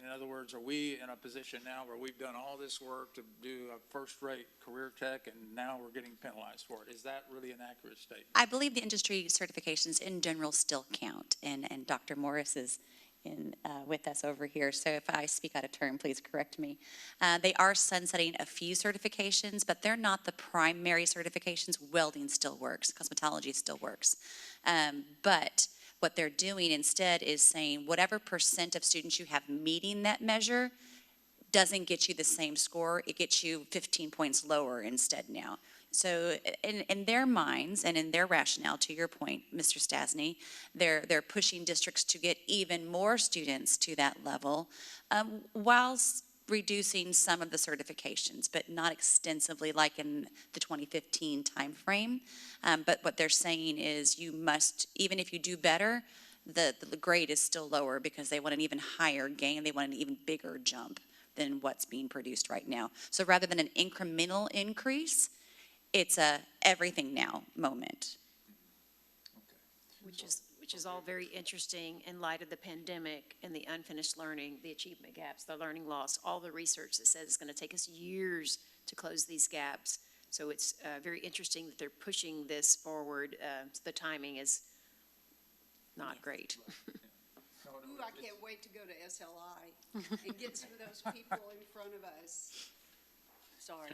S13: in other words, are we in a position now where we've done all this work to do a first-rate career tech and now we're getting penalized for it? Is that really an accurate statement?
S14: I believe the industry certifications in general still count, and Dr. Morris is with us over here, so if I speak out of turn, please correct me. They are sunsetting a few certifications, but they're not the primary certifications. Welding still works, cosmetology still works. But what they're doing instead is saying whatever % of students you have meeting that measure doesn't get you the same score. It gets you 15 points lower instead now. So in their minds and in their rationale, to your point, Mr. Stasny, they're pushing districts to get even more students to that level, whilst reducing some of the certifications, but not extensively like in the 2015 timeframe. But what they're saying is you must, even if you do better, the grade is still lower because they want an even higher gain. They want an even bigger jump than what's being produced right now. So rather than an incremental increase, it's a everything now moment.
S5: Which is all very interesting in light of the pandemic and the unfinished learning, the achievement gaps, the learning loss, all the research that says it's going to take us years to close these gaps. So it's very interesting that they're pushing this forward. The timing is not great.
S8: Ooh, I can't wait to go to SLI and get some of those people in front of us. Sorry.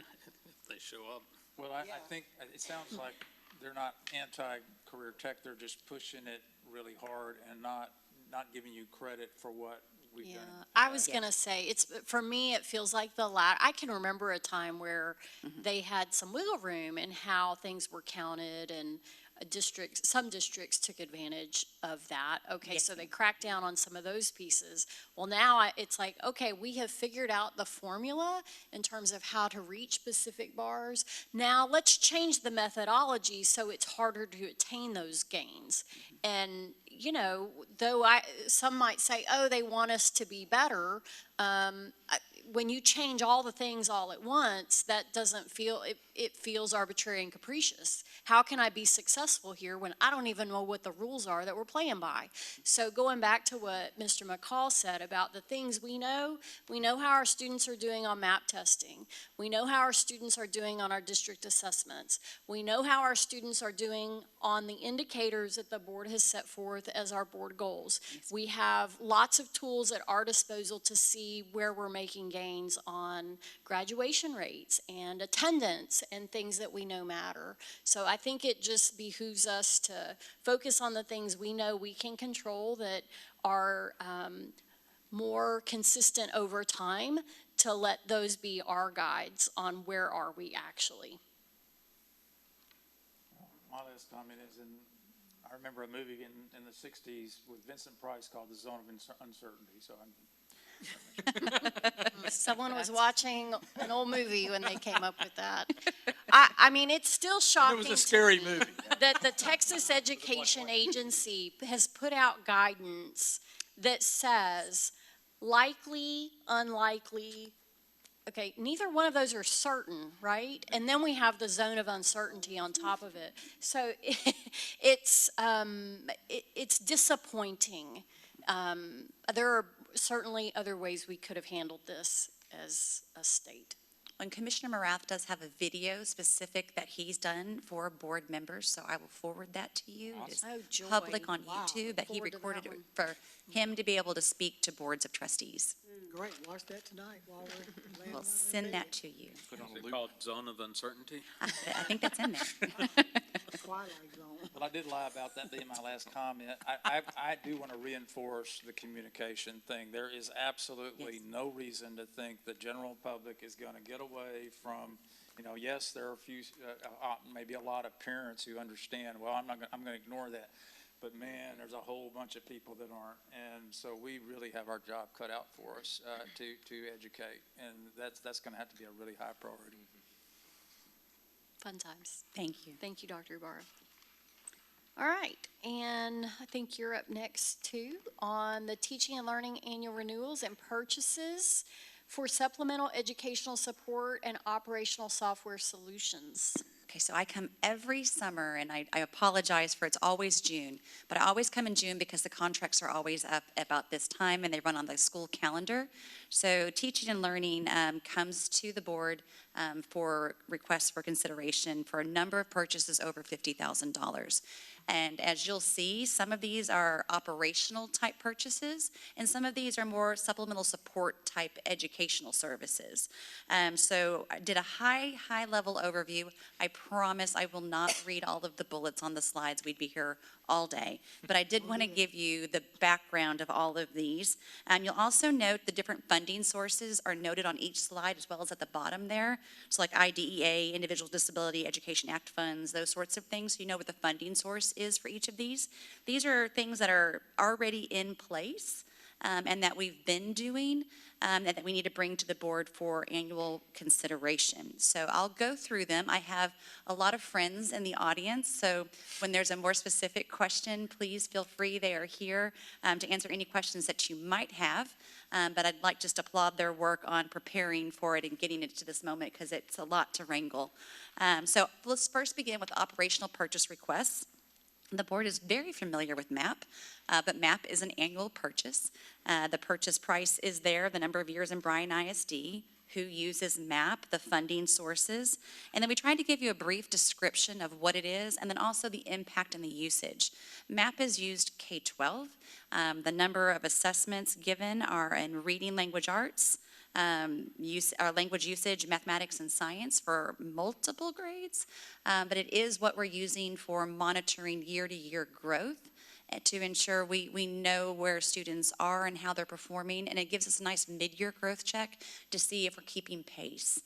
S10: They show up.
S13: Well, I think it sounds like they're not anti-career tech, they're just pushing it really hard and not giving you credit for what we've done.
S1: I was going to say, for me, it feels like the latter. I can remember a time where they had some wiggle room in how things were counted, and some districts took advantage of that. Okay, so they cracked down on some of those pieces. Well, now it's like, okay, we have figured out the formula in terms of how to reach specific bars. Now let's change the methodology so it's harder to attain those gains. And, you know, though some might say, oh, they want us to be better, when you change all the things all at once, that doesn't feel, it feels arbitrary and capricious. How can I be successful here when I don't even know what the rules are that we're playing by? So going back to what Mr. McCall said about the things we know how our students are doing on MAP testing. We know how our students are doing on our district assessments. We know how our students are doing on the indicators that the board has set forth as our board goals. We have lots of tools at our disposal to see where we're making gains on graduation rates and attendance and things that we know matter. So I think it just behooves us to focus on the things we know we can control that are more consistent over time, to let those be our guides on where are we actually.
S13: My last comment is I remember a movie in the 60s with Vincent Price called The Zone of Uncertainty, so I'm.
S1: Someone was watching an old movie when they came up with that. I mean, it's still shocking.
S2: It was a scary movie.
S1: That the Texas Education Agency has put out guidance that says likely, unlikely. Okay, neither one of those are certain, right? And then we have the zone of uncertainty on top of it. So it's disappointing. There are certainly other ways we could have handled this as a state.
S14: And Commissioner Morath does have a video specific that he's done for board members, so I will forward that to you. It is
S1: Oh, joy.
S14: public on
S1: Wow.
S14: YouTube that he
S1: Forward to that
S14: recorded it
S1: one.
S14: for him to be able to speak to boards of trustees.
S6: Great, watch that tonight while we're laying
S14: We'll
S6: around
S14: send
S6: in
S14: that
S6: bed.
S14: to you.
S10: Is it called Zone of Uncertainty?
S14: I think that's in there.
S6: Twilight Zone.
S13: Well, I did lie about that being my last comment. I do want to reinforce the communication thing. There is absolutely
S14: Yes.
S13: no reason to think the general public is going to get away from, yes, there are a few, maybe a lot of parents who understand, well, I'm going to ignore that. But man, there's a whole bunch of people that aren't. And so we really have our job cut out for us to educate. And that's going to have to be a really high priority.
S1: Fun times.
S14: Thank you.
S1: Thank you, Dr. Ibarra. All right, and I think you're up next too on the teaching and learning annual renewals and purchases for supplemental educational support and operational software solutions.
S14: Okay, so I come every summer, and I apologize for it's always June, but I always come in June because the contracts are always up about this time, and they run on the school calendar. So teaching and learning comes to the board for requests for consideration for a number of purchases over $50,000. And as you'll see, some of these are operational type purchases, and some of these are more supplemental support type educational services. So I did a high level overview. I promise I will not read all of the bullets on the slides. We'd be here all day. But I did want to give you the background of all of these. You'll also note the different funding sources are noted on each slide as well as at the bottom there. So like IDEA, Individual Disability Education Act funds, those sorts of things. So you know what the funding source is for each of these. These are things that are already in place and that we've been doing and that we need to bring to the board for annual consideration. So I'll go through them. I have a lot of friends in the audience, so when there's a more specific question, please feel free. They are here to answer any questions that you might have. But I'd like just to applaud their work on preparing for it and getting it to this moment because it's a lot to wrangle. So let's first begin with operational purchase requests. The board is very familiar with MAP, but MAP is an annual purchase. The purchase price is there, the number of years in Bryan ISD, who uses MAP, the funding sources, and then we tried to give you a brief description of what it is and then also the impact and the usage. MAP is used K-12. The number of assessments given are in reading, language arts, language usage, mathematics, and science for multiple grades, but it is what we're using for monitoring year-to-year growth to ensure we know where students are and how they're performing, and it gives us a nice mid-year growth check to see if we're keeping pace.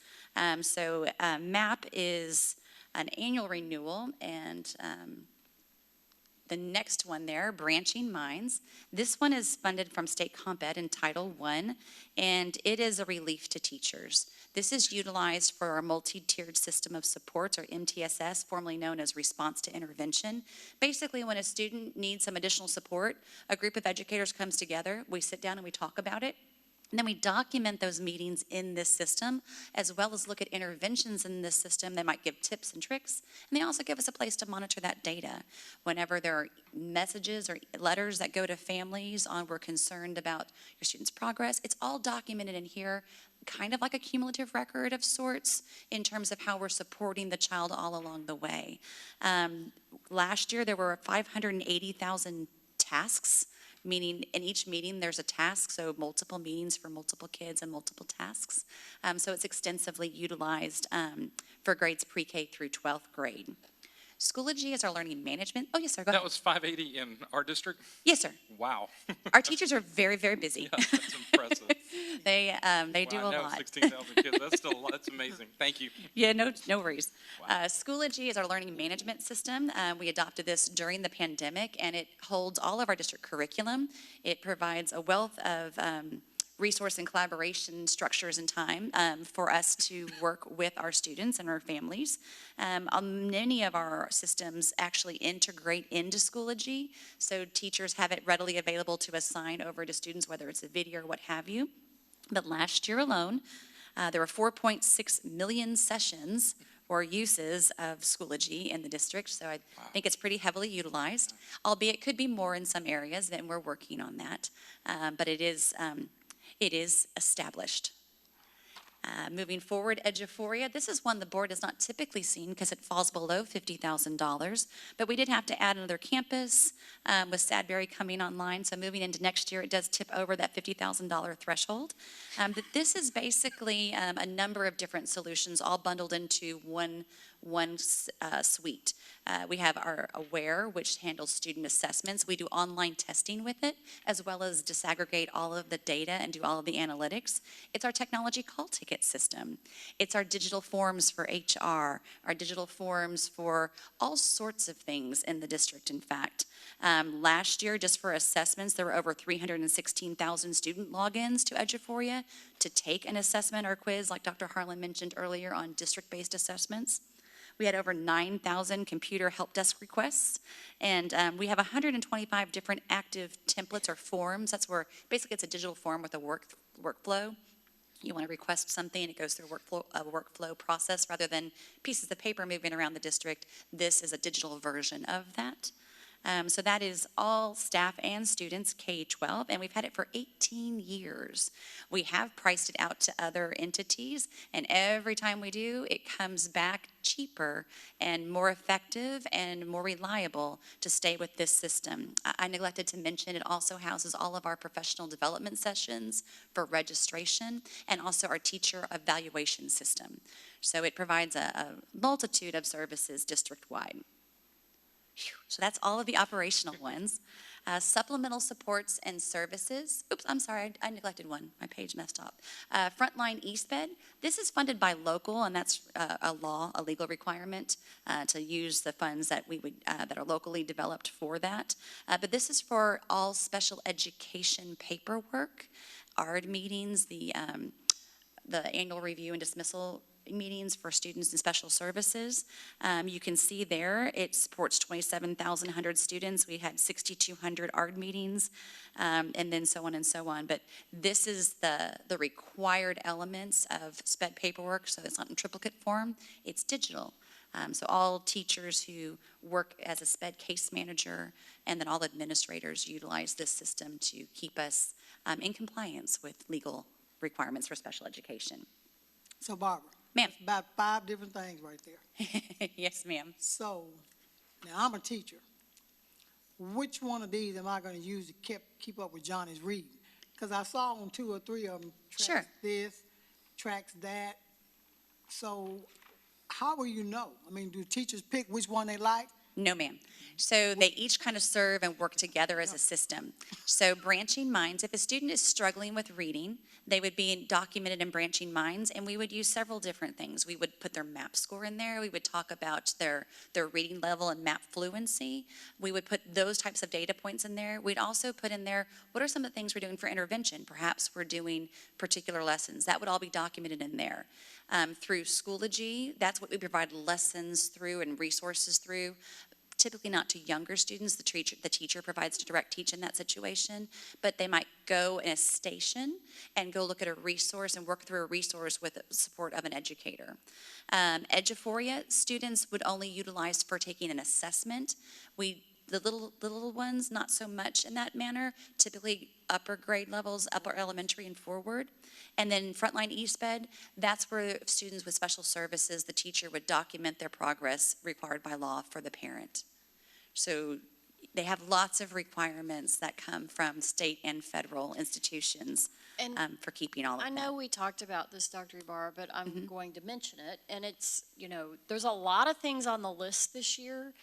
S14: So MAP is an annual renewal, and The next one there, Branching Minds. This one is funded from State Comp Ed in Title I, and it is a relief to teachers. This is utilized for our multi-tiered system of supports, or MTSS, formerly known as Response to Intervention. Basically, when a student needs some additional support, a group of educators comes together, we sit down and we talk about it. And then we document those meetings in this system, as well as look at interventions in this system. They might give tips and tricks, and they also give us a place to monitor that data. Whenever there are messages or letters that go to families on we're concerned about your student's progress, it's all documented in here, kind of like a cumulative record of sorts in terms of how we're supporting the child all along the way. Last year, there were 580,000 tasks, meaning in each meeting there's a task, so multiple meetings for multiple kids and multiple tasks. So it's extensively utilized for grades pre-K through 12th grade. Schoology is our learning management. Oh, yes, sir, go ahead.
S7: That was 580 in our district?
S14: Yes, sir.
S7: Wow.
S14: Our teachers are very, very busy.
S7: Yeah, that's impressive.
S14: They do a
S7: Wow, I know
S14: lot.
S7: 16,000 kids, that's still a lot, that's amazing. Thank you.
S14: Yeah, no worries. Schoology is our learning management system. We adopted this during the pandemic, and it holds all of our district curriculum. It provides a wealth of resource and collaboration structures and time for us to work with our students and our families. Many of our systems actually integrate into Schoology, so teachers have it readily available to assign over to students, whether it's a video or what have you. But last year alone, there were 4.6 million sessions or uses of Schoology in the district, so I think it's pretty heavily utilized, albeit it could be more in some areas, and we're working on that. But it is established. Moving forward, Eduphoria. This is one the board has not typically seen because it falls below $50,000, but we did have to add another campus with Sadberry coming online. So moving into next year, it does tip over that $50,000 threshold. But this is basically a number of different solutions all bundled into one suite. We have our Aware, which handles student assessments. We do online testing with it, as well as disaggregate all of the data and do all of the analytics. It's our technology call ticket system. It's our digital forms for HR, our digital forms for all sorts of things in the district, in fact. Last year, just for assessments, there were over 316,000 student logins to Eduphoria to take an assessment or quiz, like Dr. Harlan mentioned earlier, on district-based assessments. We had over 9,000 computer help desk requests, and we have 125 different active templates or forms. That's where basically it's a digital form with a workflow. You want to request something, it goes through a workflow process rather than pieces of paper moving around the district. This is a digital version of that. So that is all staff and students, K-12, and we've had it for 18 years. We have priced it out to other entities, and every time we do, it comes back cheaper and more effective and more reliable to stay with this system. I neglected to mention it also houses all of our professional development sessions for registration and also our teacher evaluation system. So it provides a multitude of services district-wide. So that's all of the operational ones. Supplemental supports and services. Oops, I'm sorry, I neglected one. My page messed up. Frontline EastBed. This is funded by local, and that's a legal requirement to use the funds that that are locally developed for that. But this is for all special education paperwork, ARD meetings, the annual review and dismissal meetings for students in special services. You can see there it supports 27,100 students. We had 6,200 ARD meetings, and then so on and so on. But this is the required elements of SPED paperwork, so it's not in triplicate form. It's digital. So all teachers who work as a SPED case manager and then all administrators utilize this system to keep us in compliance with legal requirements for special education.
S6: So Barbara.
S14: Ma'am.
S6: That's about 5 different things right there.
S14: Yes, ma'am.
S6: So, now I'm a teacher. Which one of these am I going to use to keep up with Johnny's reading? Because I saw on 2 or 3 of them tracks this, tracks that. So, how will you know? I mean, do teachers pick which one they like?
S14: No, ma'am. So they each kind of serve and work together as a system. So branching minds, if a student is struggling with reading, they would be documented in branching minds, and we would use several different things. We would put their MAP score in there. We would talk about their reading level and MAP fluency. We would put those types of data points in there. We'd also put in there, what are some of the things we're doing for intervention? Perhaps we're doing particular lessons. That would all be documented in there. Through Schoology, that's what we provide lessons through and resources through. Typically not to younger students. The teacher provides to direct teach in that situation, but they might go in a station and go look at a resource and work through a resource with the support of an educator. Eduphoria students would only utilize for taking an assessment. The little ones, not so much in that manner, typically upper grade levels, upper elementary and forward. And then Frontline EastBed, that's where students with special services, the teacher would document their progress required by law for the parent. So they have lots of requirements that come from state and federal institutions
S1: And
S14: for keeping all of that.
S1: I know we talked about this, Dr. Ibarra, but I'm going to mention it. And it's, there's a lot of things on the list this year.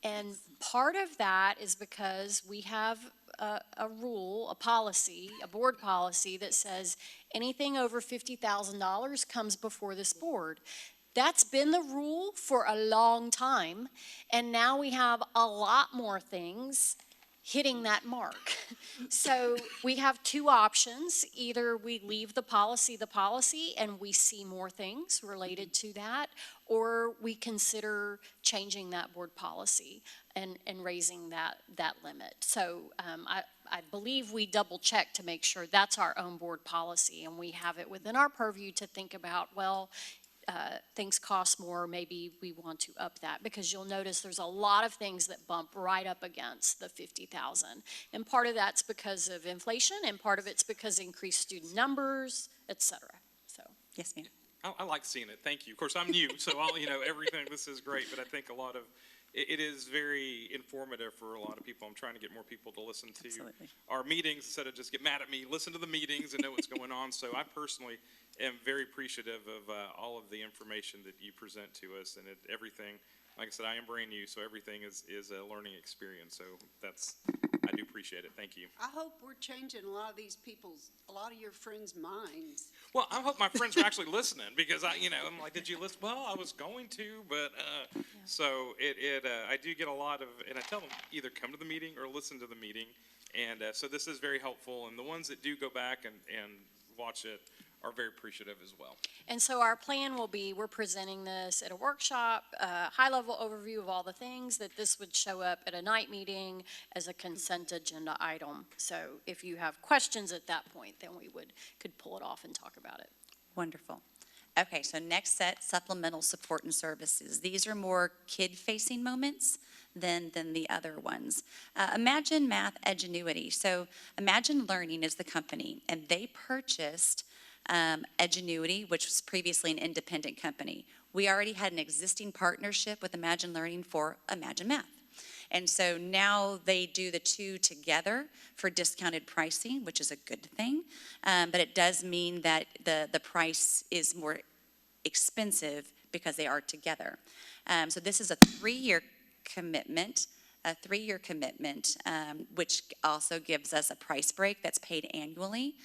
S1: And part of that is because we have a rule, a policy, a board policy that says anything over $50,000 comes before this board. That's been the rule for a long time, and now we have a lot more things hitting that mark. So we have two options. Either we leave the policy, and we see more things related to that, or we consider changing that board policy and raising that limit. So I believe we double check to make sure that's our own board policy, and we have it within our purview to think about, well, things cost more, maybe we want to up that, because you'll notice there's a lot of things that bump right up against the 50,000. And part of that's because of inflation, and part of it's because of increased student numbers, et cetera. So.
S14: Yes, ma'am.
S7: I like seeing it. Thank you. Of course, I'm new, so everything, this is great, but I think it is very informative for a lot of people. I'm trying to get more people to listen to
S14: Absolutely.
S7: our meetings instead of just get mad at me. Listen to the meetings and know what's going on. So I personally am very appreciative of all of the information that you present to us, and everything. Like I said, I am brand new, so everything is a learning experience. So I do appreciate it. Thank you.
S8: I hope we're changing a lot of your friends' minds.
S7: Well, I hope my friends are actually listening, because I'm like, did you listen? Well, I was going to, but so I do get a lot of, and I tell them either come to the meeting or listen to the meeting, and so this is very helpful. And the ones that do go back and watch it are very appreciative as well.
S1: And so our plan will be, we're presenting this at a workshop, a high-level overview of all the things, that this would show up at a night meeting as a consent agenda item. So if you have questions at that point, then we could pull it off and talk about it.
S14: Wonderful. Okay, so next set, supplemental support and services. These are more kid-facing moments than the other ones. Imagine Math Edgenuity. So Imagine Learning is the company, and they purchased Edgenuity, which was previously an independent company. We already had an existing partnership with Imagine Learning for Imagine Math. And so now they do the two together for discounted pricing, which is a good thing. But it does mean that the price is more expensive because they are together. So this is a three-year commitment, which also gives us a price break that's paid annually.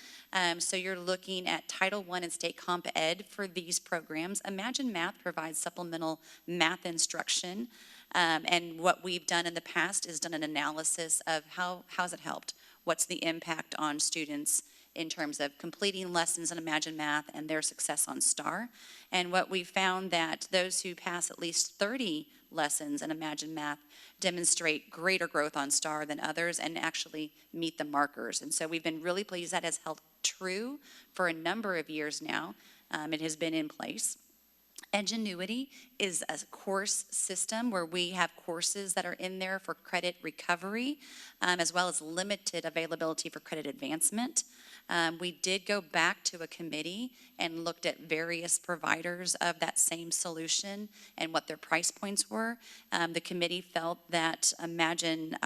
S14: So you're looking at Title I and State Comp Ed for these programs. Imagine Math provides supplemental math instruction. And what we've done in the past is done an analysis of how's it helped? What's the impact on students in terms of completing lessons in Imagine Math and their success on STAR? And what we found that those who pass at least 30 lessons in Imagine Math demonstrate greater growth on STAR than others and actually meet the markers. And so we've been really pleased that has held true for a number of years now. It has been in place. Edgenuity is a course system where we have courses that are in there for credit recovery, as well as limited availability for credit advancement. We did go back to a committee and looked at various providers of that same solution and what their price points were. The committee felt that Imagine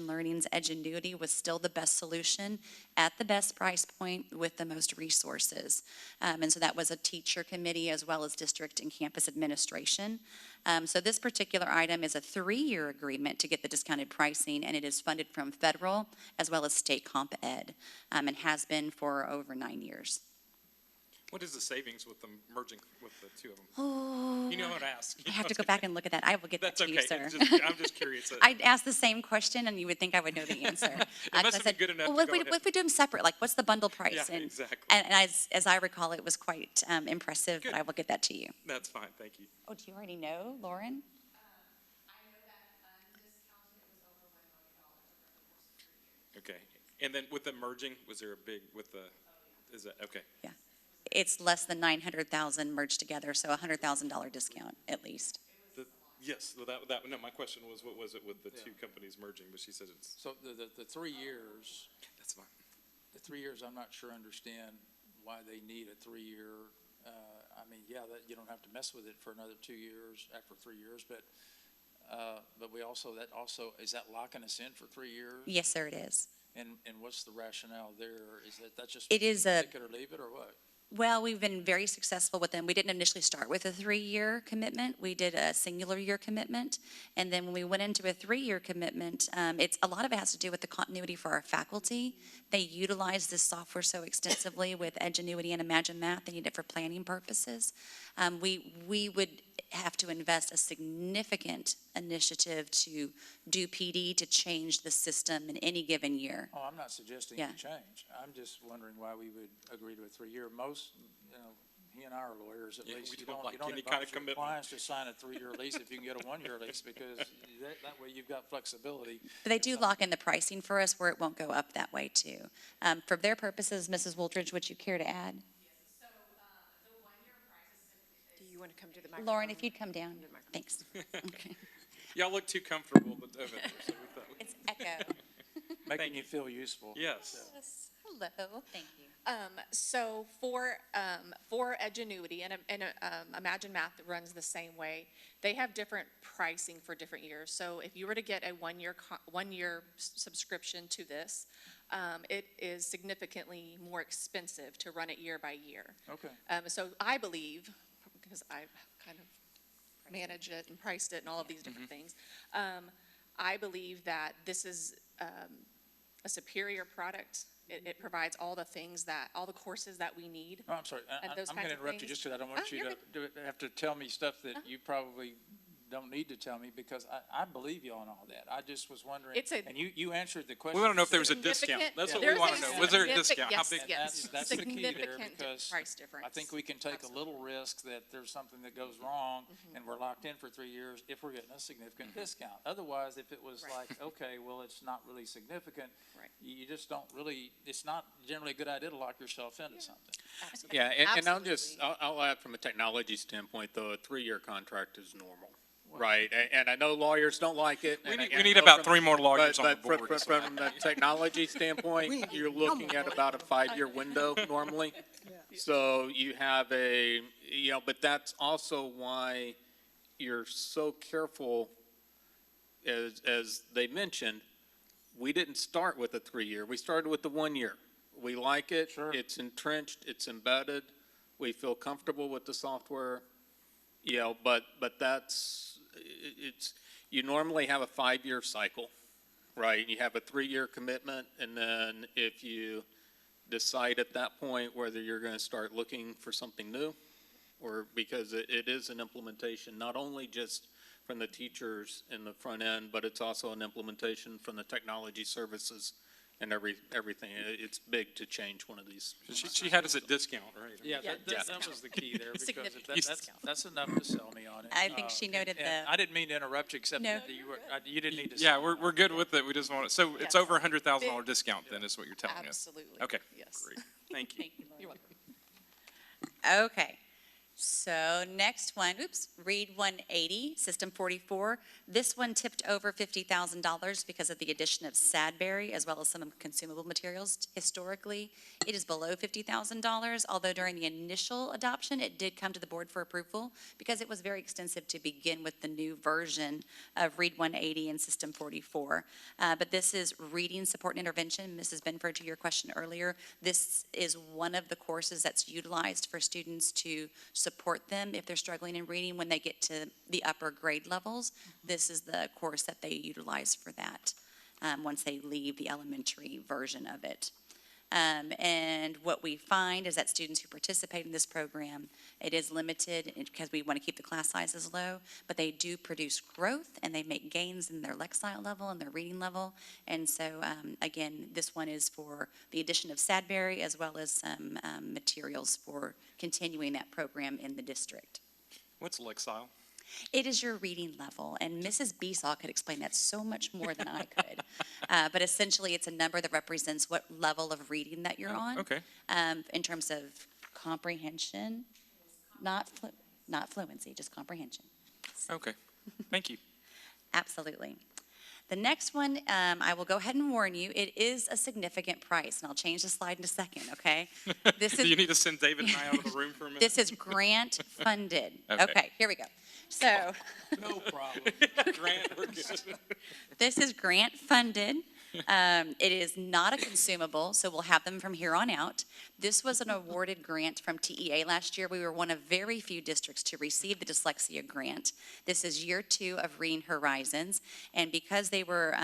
S14: Learning's Edgenuity was still the best solution at the best price point with the most resources. And so that was a teacher committee as well as district and campus administration. So this particular item is a 3-year agreement to get the discounted pricing, and it is funded from federal as well as state comp ed, and has been for over 9 years.
S7: What is the savings with them merging with the two of them?
S14: Oh,
S7: You know what to ask.
S14: I have to go back and look at that. I will get that
S7: That's
S14: to you,
S7: okay.
S14: sir.
S7: I'm just curious.
S14: I'd ask the same question, and you would think I would know the answer.
S7: It must have been good enough to
S14: Well,
S7: go
S14: if
S7: ahead.
S14: we do them separate, like, what's the bundle price?
S7: Yeah,
S14: And-
S7: exactly.
S14: And as I recall, it was quite impressive, but
S7: Good.
S14: I will get that to you.
S7: That's fine, thank you.
S14: Oh, do you already know, Lauren?
S7: Okay. And then with the merging, was there a big, with the, is that, okay.
S14: It's less than 900,000 merged together, so a $100,000 discount at least.
S7: Yes, well, no, my question was, what was it with the two companies merging, but she said it's,
S13: So the 3 years,
S7: that's fine.
S13: the 3 years, I'm not sure understand why they need a 3-year. I mean, yeah, that, you don't have to mess with it for another 2 years, after 3 years, but we also, is that locking us in for 3 years?
S14: Yes, sir, it is.
S13: And what's the rationale there? Is that's just
S14: It is a-
S13: take it or leave it, or what?
S14: Well, we've been very successful with them. We didn't initially start with a 3-year commitment. We did a singular year commitment. And then when we went into a 3-year commitment, a lot of it has to do with the continuity for our faculty. They utilize this software so extensively with Edgenuity and Imagine Math. They need it for planning purposes. We would have to invest a significant initiative to do PD to change the system in any given year.
S13: Oh, I'm not suggesting
S14: Yeah.
S13: you change. I'm just wondering why we would agree to a 3-year. Most, he and I are lawyers at
S7: Yeah,
S13: least.
S7: we
S13: You
S7: don't
S13: don't,
S7: like
S13: you don't
S7: any kind
S13: invite
S7: of
S13: your
S7: commitment.
S13: clients to sign a 3-year lease if you can get a 1-year lease, because that way you've got flexibility.
S14: But they do lock in the pricing for us where it won't go up that way too. For their purposes, Mrs. Woolridge, would you care to add?
S5: Do you want to come to the microphone?
S14: Lauren, if you'd come down, thanks. Okay.
S7: Y'all look too comfortable over there, so we thought,
S14: It's echo.
S13: Making you feel useful.
S7: yes.
S14: Hello. Thank you.
S15: So for Edgenuity and Imagine Math runs the same way. They have different pricing for different years. So if you were to get a one-year subscription to this, it is significantly more expensive to run it year by year.
S13: Okay.
S15: So I believe, because I kind of manage it and priced it and all of these different things, I believe that this is a superior product. It provides all the things all the courses that we need.
S13: Oh, I'm sorry.
S15: And those
S13: I'm going
S15: kinds
S13: to
S15: of
S13: interrupt you
S15: things.
S13: just because I don't want
S15: Oh,
S13: you
S15: you're
S13: to have to tell me stuff that you probably don't need to tell me, because I believe you on all that. I just was wondering. And you answered the question.
S7: We want to know if there was a discount.
S15: Significant-
S7: That's what we
S15: there's
S7: want
S15: a
S7: to know. Was there a
S15: significant-
S7: discount? How big?
S15: yes,
S13: That's the key there,
S15: significant
S13: because
S15: price difference.
S13: I think we can take a little risk that there's something that goes wrong, and we're locked in for 3 years if we're getting a significant discount. Otherwise, if it was
S15: Right.
S13: like, okay, well, it's not really significant,
S15: Right.
S13: you just don't really, it's not generally a good idea to lock yourself into something.
S15: Absolutely.
S10: Yeah, and I'll
S15: Absolutely.
S10: I'll add from a technology standpoint, though, a 3-year contract is normal, right? And I know lawyers don't like it.
S7: We
S10: and
S7: need,
S10: I
S7: we need
S10: know
S7: about
S10: from-
S7: 3 more lawyers on the
S10: But
S7: board.
S10: from the technology standpoint, you're looking at about a 5-year window normally. So you have but that's also why you're so careful, as they mentioned, we didn't start with a 3-year. We started with the 1 year. We like it.
S13: Sure.
S10: It's entrenched. It's embedded. We feel comfortable with the software. But you normally have a 5-year cycle, right? You have a 3-year commitment, and then if you decide at that point whether you're going to start looking for something new, or because it is an implementation, not only just from the teachers in the front end, but it's also an implementation from the technology services and everything. It's big to change one of these.
S7: She had us at discount, right?
S13: Yeah,
S15: Yeah,
S13: that was the key there, because
S15: Significant
S13: that's enough to sell me on it.
S14: I think she noted
S13: And
S14: the-
S13: I didn't mean to interrupt you, except
S14: No.
S13: that you didn't need to.
S7: Yeah, we're good with it. We just want it. So it's
S15: Yes.
S7: over $100,000 discount then is what you're telling us.
S15: Absolutely.
S7: Okay,
S15: Yes.
S7: great. Thank you.
S15: You're welcome.
S14: Okay. So next one, Read 180, System 44. This one tipped over $50,000 because of the addition of Sadberry as well as some consumable materials. Historically, it is below $50,000, although during the initial adoption, it did come to the board for approval because it was very extensive to begin with the new version of Read 180 and System 44. But this is reading support and intervention. Mrs. Benford, to your question earlier, this is one of the courses that's utilized for students to support them if they're struggling in reading when they get to the upper grade levels. This is the course that they utilize for that once they leave the elementary version of it. And what we find is that students who participate in this program, it is limited because we want to keep the class sizes low, but they do produce growth and they make gains in their lexile level and their reading level. And so, again, this one is for the addition of Sadberry as well as some materials for continuing that program in the district.
S7: What's Lexile?
S14: It is your reading level, and Mrs. Besaw could explain that so much more than I could. But essentially, it's a number that represents what level of reading that you're on.
S7: Okay.
S14: In terms of comprehension, not fluency, just comprehension.
S7: Okay. Thank you.
S14: Absolutely. The next one, I will go ahead and warn you, it is a significant price, and I'll change the slide in a second, okay? This
S7: Do
S14: is,
S7: you need to send David and I out of the room for a minute?
S14: this is grant funded.
S7: Okay.
S14: Okay, here we go. So.
S2: No problem. Grant, we're good.
S14: This is grant funded. It is not a consumable, so we'll have them from here on out. This was an awarded grant from TEA last year. We were one of very few districts to receive the dyslexia grant. This is year 2 of Reading Horizons, and because they were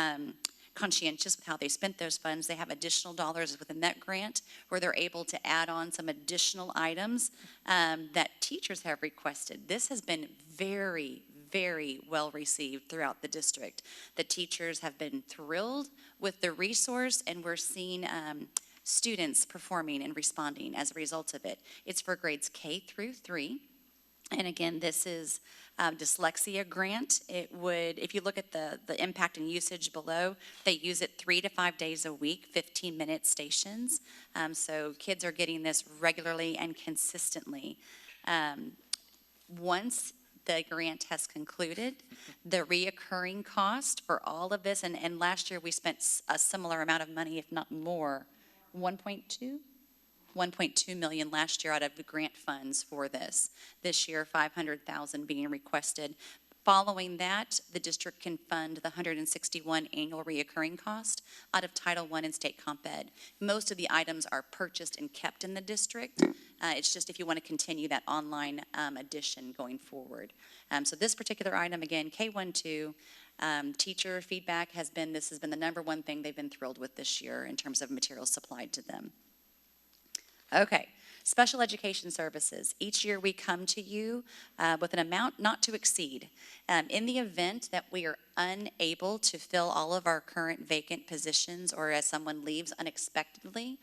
S14: conscientious with how they spent those funds, they have additional dollars within that grant where they're able to add on some additional items that teachers have requested. This has been very, very well received throughout the district. The teachers have been thrilled with the resource, and we're seeing students performing and responding as a result of it. It's for grades K through 3. And again, this is dyslexia grant. It would, if you look at the impact and usage below, they use it 3 to 5 days a week, 15-minute stations. So kids are getting this regularly and consistently. Once the grant has concluded, the reoccurring cost for all of this, and last year we spent a similar amount of money, if not more, 1.2 million last year out of the grant funds for this. This year, 500,000 being requested. Following that, the district can fund the 161 annual reoccurring cost out of Title I and State Comp Ed. Most of the items are purchased and kept in the district. It's just if you want to continue that online addition going forward. So this particular item, again, K-1-2, teacher feedback has been, this has been the number one thing they've been thrilled with this year in terms of materials supplied to them. Okay, special education services. Each year we come to you with an amount not to exceed. In the event that we are unable to fill all of our current vacant positions or as someone leaves unexpectedly,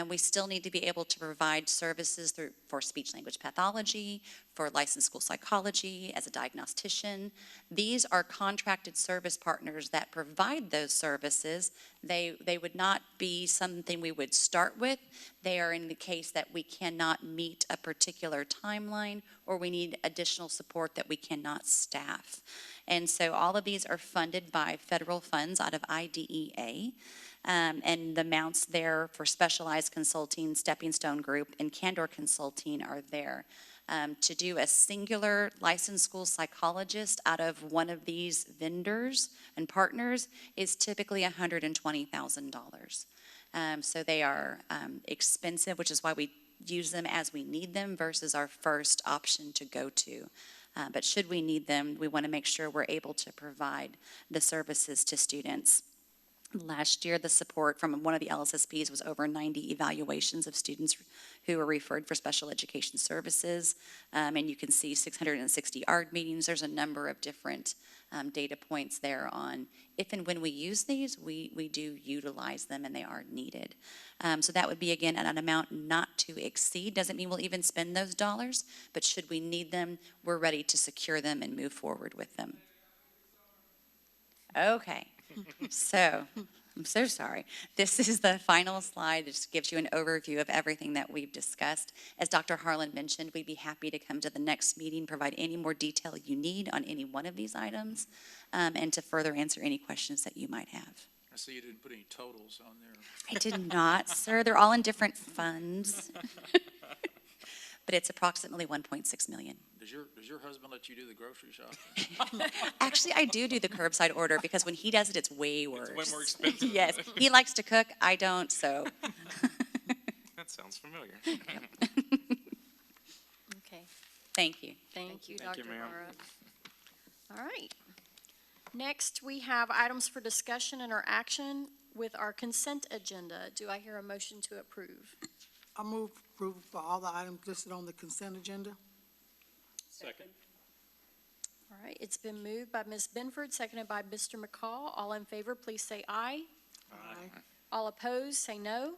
S14: we still need to be able to provide services for speech language pathology, for licensed school psychology, as a diagnostician. These are contracted service partners that provide those services. They would not be something we would start with. They are in the case that we cannot meet a particular timeline or we need additional support that we cannot staff. And so all of these are funded by federal funds out of IDEA. And the amounts there for specialized consulting, Stepping Stone Group, and Candor Consulting are there. To do a singular licensed school psychologist out of one of these vendors and partners is typically $120,000. So they are expensive, which is why we use them as we need them versus our first option to go to. But should we need them, we want to make sure we're able to provide the services to students. Last year, the support from one of the LSSPs was over 90 evaluations of students who were referred for special education services. And you can see 660 ARD meetings. There's a number of different data points there on if and when we use these, we do utilize them and they are needed. So that would be, again, an amount not to exceed. Doesn't mean we'll even spend those dollars, but should we need them, we're ready to secure them and move forward with them. Okay. So I'm so sorry. This is the final slide. It just gives you an overview of everything that we've discussed. As Dr. Harlan mentioned, we'd be happy to come to the next meeting, provide any more detail you need on any one of these items, and to further answer any questions that you might have.
S13: I see you didn't put any totals on there.
S14: I did not, sir. They're all in different funds. But it's approximately 1.6 million.
S13: Does your husband let you do the grocery shopping?
S14: Actually, I do the curbside order because when he does it, it's way worse.
S7: It's way more expensive.
S14: Yes, he likes to cook, I don't, so.
S7: That sounds familiar.
S1: Okay,
S14: Thank you.
S1: thank you,
S7: Thank you,
S1: Dr.
S7: ma'am.
S1: Lara. All right. Next, we have items for discussion and or action with our consent agenda. Do I hear a motion to approve?
S6: I move approval for all the items listed on the consent agenda.
S2: Second.
S1: All right, it's been moved by Ms. Benford, seconded by Mr. McCall. All in favor, please say aye.
S6: Aye.
S1: All opposed, say no.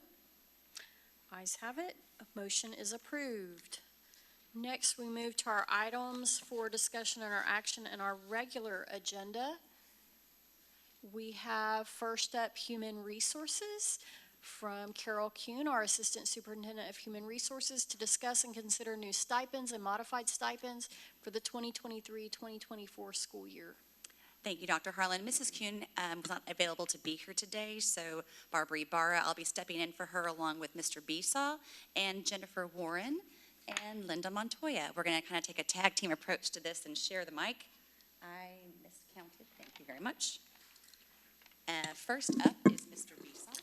S1: Ayes have it. Motion is approved. Next, we move to our items for discussion and our action in our regular agenda. We have first up Human Resources from Carol Kuhn, our Assistant Superintendent of Human Resources, to discuss and consider new stipends and modified stipends for the 2023-2024 school year.
S14: Thank you, Dr. Harlan. Mrs. Kuhn was not available to be here today, so Barbara Ibarra, I'll be stepping in for her along with Mr. Besaw and Jennifer Warren and Linda Montoya. We're going to kind of take a tag team approach to this and share the mic. I miscounted. Thank you very much. First up is Mr. Besaw.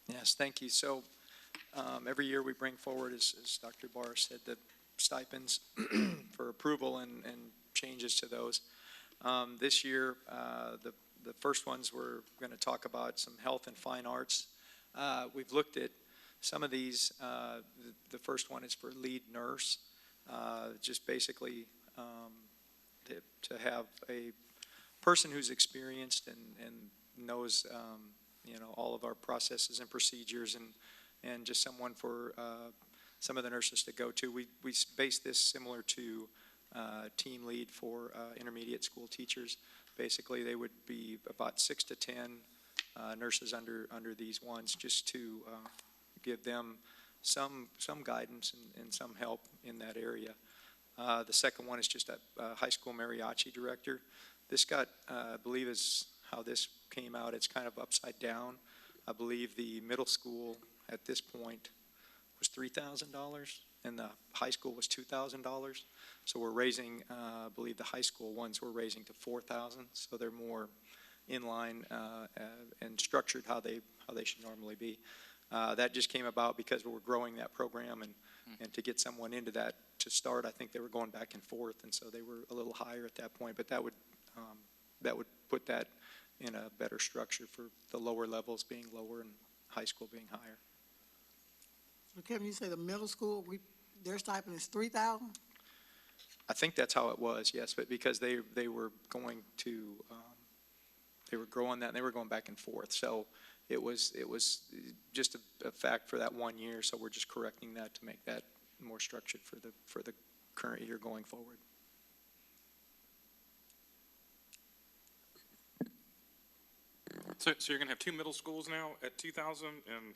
S11: Yes, thank you. So every year we bring forward, as Dr. Barr said, the stipends for approval and changes to those. This year, the first ones we're going to talk about some health and fine arts. We've looked at some of these. The first one is for lead nurse, just basically to have a person who's experienced and knows all of our processes and procedures, and just someone for some of the nurses to go to. We base this similar to team lead for intermediate school teachers. Basically, they would be about 6 to 10 nurses under these ones, just to give them some guidance and some help in that area. The second one is just a high school mariachi director. This got, I believe is how this came out, it's kind of upside down. I believe the middle school at this point was $3,000 and the high school was $2,000. So we're raising, I believe the high school ones we're raising to $4,000. So they're more in line and structured how they should normally be. That just came about because we were growing that program, and to get someone into that to start, I think they were going back and forth, and so they were a little higher at that point. But that would put that in a better structure for the lower levels being lower and high school being higher.
S6: So Kevin, you say the middle school, their stipend is $3,000?
S11: I think that's how it was, yes, but because they were going to, they were growing that, and they were going back and forth. So it was just a fact for that 1 year, so we're just correcting that to make that more structured for the current year going forward.
S7: So you're going to have two middle schools now at 2,000 and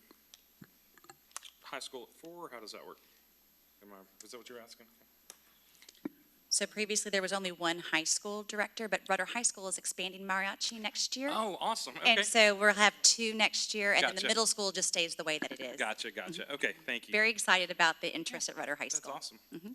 S7: high school at 4? How does that work? Is that what you're asking?
S14: So previously, there was only one high school director, but Rudder High School is expanding mariachi next year.
S7: Oh, awesome. Okay.
S14: And so we'll have 2 next year, and then the
S7: Gotcha.
S14: middle school just stays the way that it is.
S7: Gotcha. Okay, thank you.
S14: Very excited about the interest at Rudder High School.
S7: That's awesome.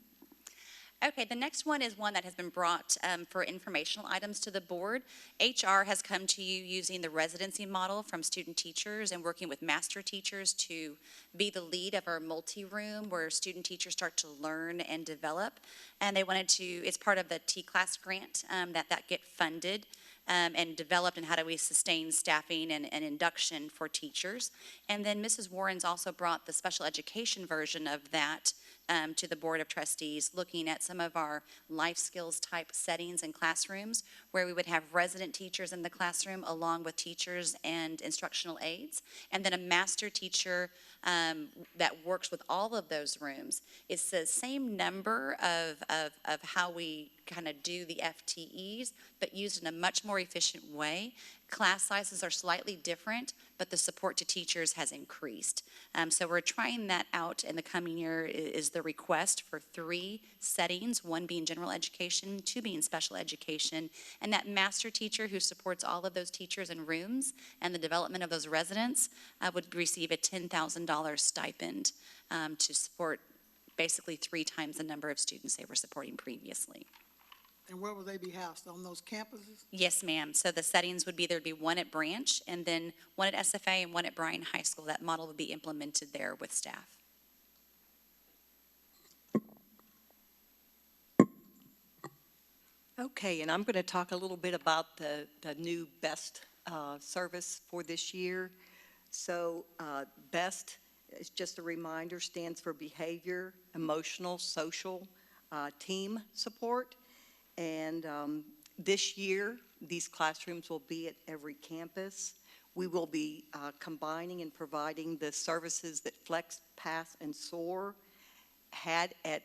S14: Okay, the next one is one that has been brought for informational items to the board. HR has come to you using the residency model from student teachers and working with master teachers to be the lead of our multi-room where student teachers start to learn and develop. And they wanted to, it's part of the T-class grant that get funded and developed, and how do we sustain staffing and induction for teachers. And then Mrs. Warren's also brought the special education version of that to the Board of Trustees, looking at some of our life skills type settings and classrooms where we would have resident teachers in the classroom along with teachers and instructional aides, and then a master teacher that works with all of those rooms. It's the same number of how we kind of do the FTEs, but used in a much more efficient way. Class sizes are slightly different, but the support to teachers has increased. So we're trying that out in the coming year is the request for 3 settings, 1 being general education, 2 being special education, and that master teacher who supports all of those teachers and rooms and the development of those residents would receive a $10,000 stipend to support basically 3 times the number of students they were supporting previously.
S6: And where will they be housed, on those campuses?
S14: Yes, ma'am. So the settings would be, there'd be 1 at Branch and then 1 at SFA and 1 at Bryan High School. That model would be implemented there with staff.
S16: Okay, and I'm going to talk a little bit about the new BEST service for this year. So BEST, is just a reminder, stands for Behavior, Emotional, Social Team Support. And this year, these classrooms will be at every campus. We will be combining and providing the services that Flex, Pass, and SOAR had at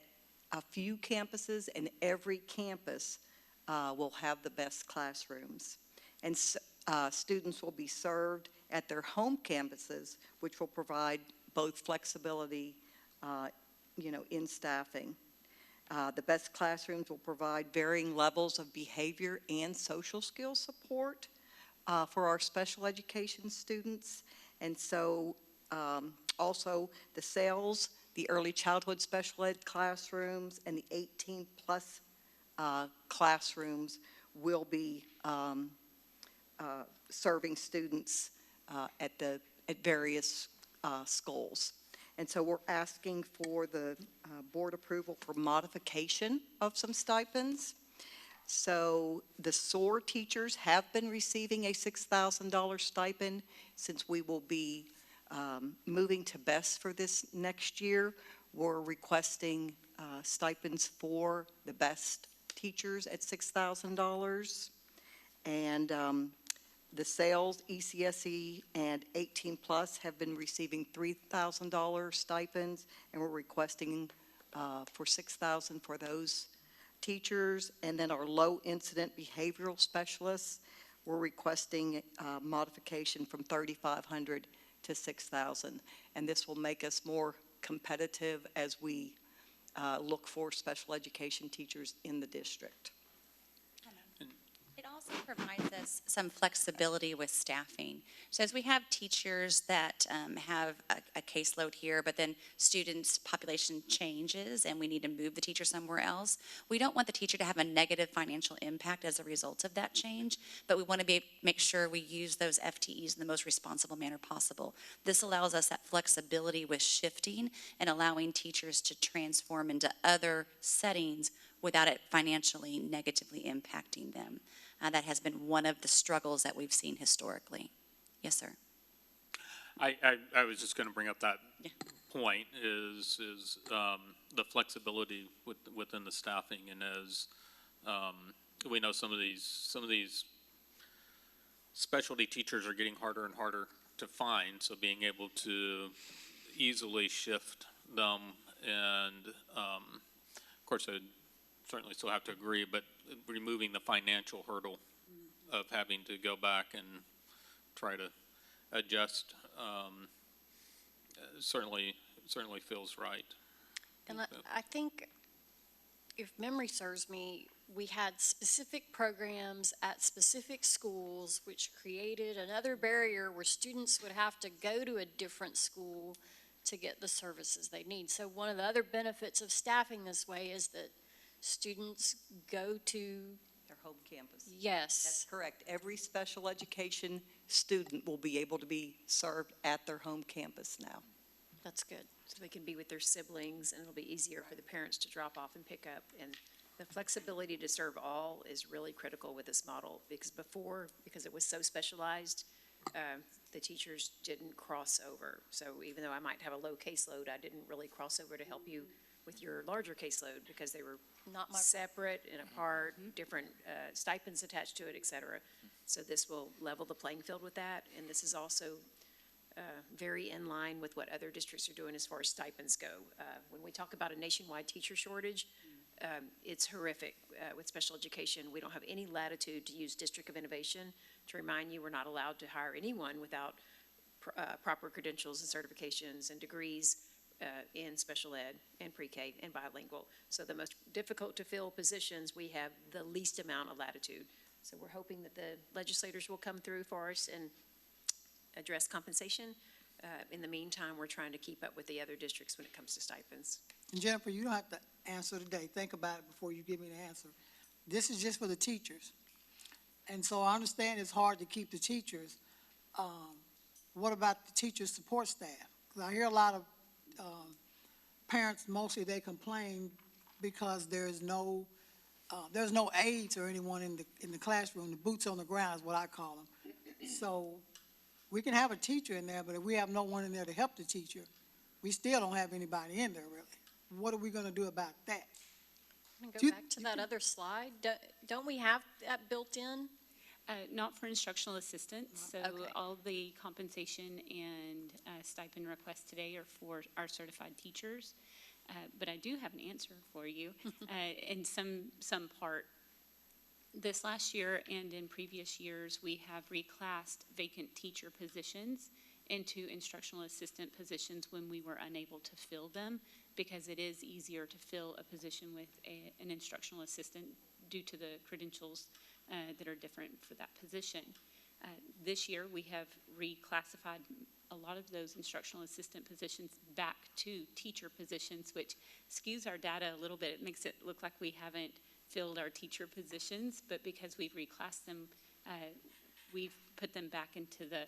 S16: a few campuses, and every campus will have the best classrooms. And students will be served at their home campuses, which will provide both flexibility, in staffing. The best classrooms will provide varying levels of behavior and social skills support for our special education students. And so also the SALES, the early childhood special ed classrooms, and the 18-plus classrooms will be serving students at various schools. And so we're asking for the board approval for modification of some stipends. So the SOAR teachers have been receiving a $6,000 stipend. Since we will be moving to BEST for this next year, we're requesting stipends for the BEST teachers at $6,000. And the SALES, ECSE, and 18-plus have been receiving $3,000 stipends, and we're requesting for $6,000 for those teachers. And then our low-incident behavioral specialists, we're requesting modification from $3,500 to $6,000. And this will make us more competitive as we look for special education teachers in the district.
S14: It also provides us some flexibility with staffing. So as we have teachers that have a caseload here, but then students' population changes and we need to move the teacher somewhere else, we don't want the teacher to have a negative financial impact as a result of that change, but we want to make sure we use those FTEs in the most responsible manner possible. This allows us that flexibility with shifting and allowing teachers to transform into other settings without it financially negatively impacting them. That has been one of the struggles that we've seen historically. Yes, sir.
S10: I was just going to bring up that point is the flexibility within the staffing, and as we know, some of these specialty teachers are getting harder and harder to find. So being able to easily shift them, and of course, I certainly still have to agree, but removing the financial hurdle of having to go back and try to adjust certainly feels right.
S1: And I think, if memory serves me, we had specific programs at specific schools which created another barrier where students would have to go to a different school to get the services they need. So one of the other benefits of staffing this way is that students go to
S16: Their home campus.
S1: Yes.
S16: That's correct. Every special education student will be able to be served at their home campus now.
S1: That's good.
S5: So they can be with their siblings, and it'll be easier for the parents to drop off and pick up. And the flexibility to serve all is really critical with this model, because before, because it was so specialized, the teachers didn't cross over. So even though I might have a low caseload, I didn't really cross over to help you with your larger caseload because they were
S1: Not my,
S5: separate and apart, different stipends attached to it, et cetera. So this will level the playing field with that, and this is also very in line with what other districts are doing as far as stipends go. When we talk about a nationwide teacher shortage, it's horrific with special education. We don't have any latitude to use District of Innovation. To remind you, we're not allowed to hire anyone without proper credentials and certifications and degrees in special ed and pre-K and bilingual. So the most difficult to fill positions, we have the least amount of latitude. So we're hoping that the legislators will come through for us and address compensation. In the meantime, we're trying to keep up with the other districts when it comes to stipends.
S6: And Jennifer, you don't have to answer today. Think about it before you give me the answer. This is just for the teachers. And so I understand it's hard to keep the teachers. What about the teacher support staff? Because I hear a lot of parents, mostly they complain because there's no aides or anyone in the classroom. The boots on the ground is what I call them. So we can have a teacher in there, but if we have no one in there to help the teacher, we still don't have anybody in there really. What are we going to do about that?
S1: I'm going to go back to that other slide. Don't we have that built in?
S17: Not for instructional assistants, so
S1: Okay.
S17: all the compensation and stipend requests today are for our certified teachers. But I do have an answer for you in some part. This last year and in previous years, we have reclassed vacant teacher positions into instructional assistant positions when we were unable to fill them, because it is easier to fill a position with an instructional assistant due to the credentials that are different for that position. This year, we have reclassified a lot of those instructional assistant positions back to teacher positions, which skews our data a little bit. It makes it look like we haven't filled our teacher positions, but because we've reclassed them, we've put them back into the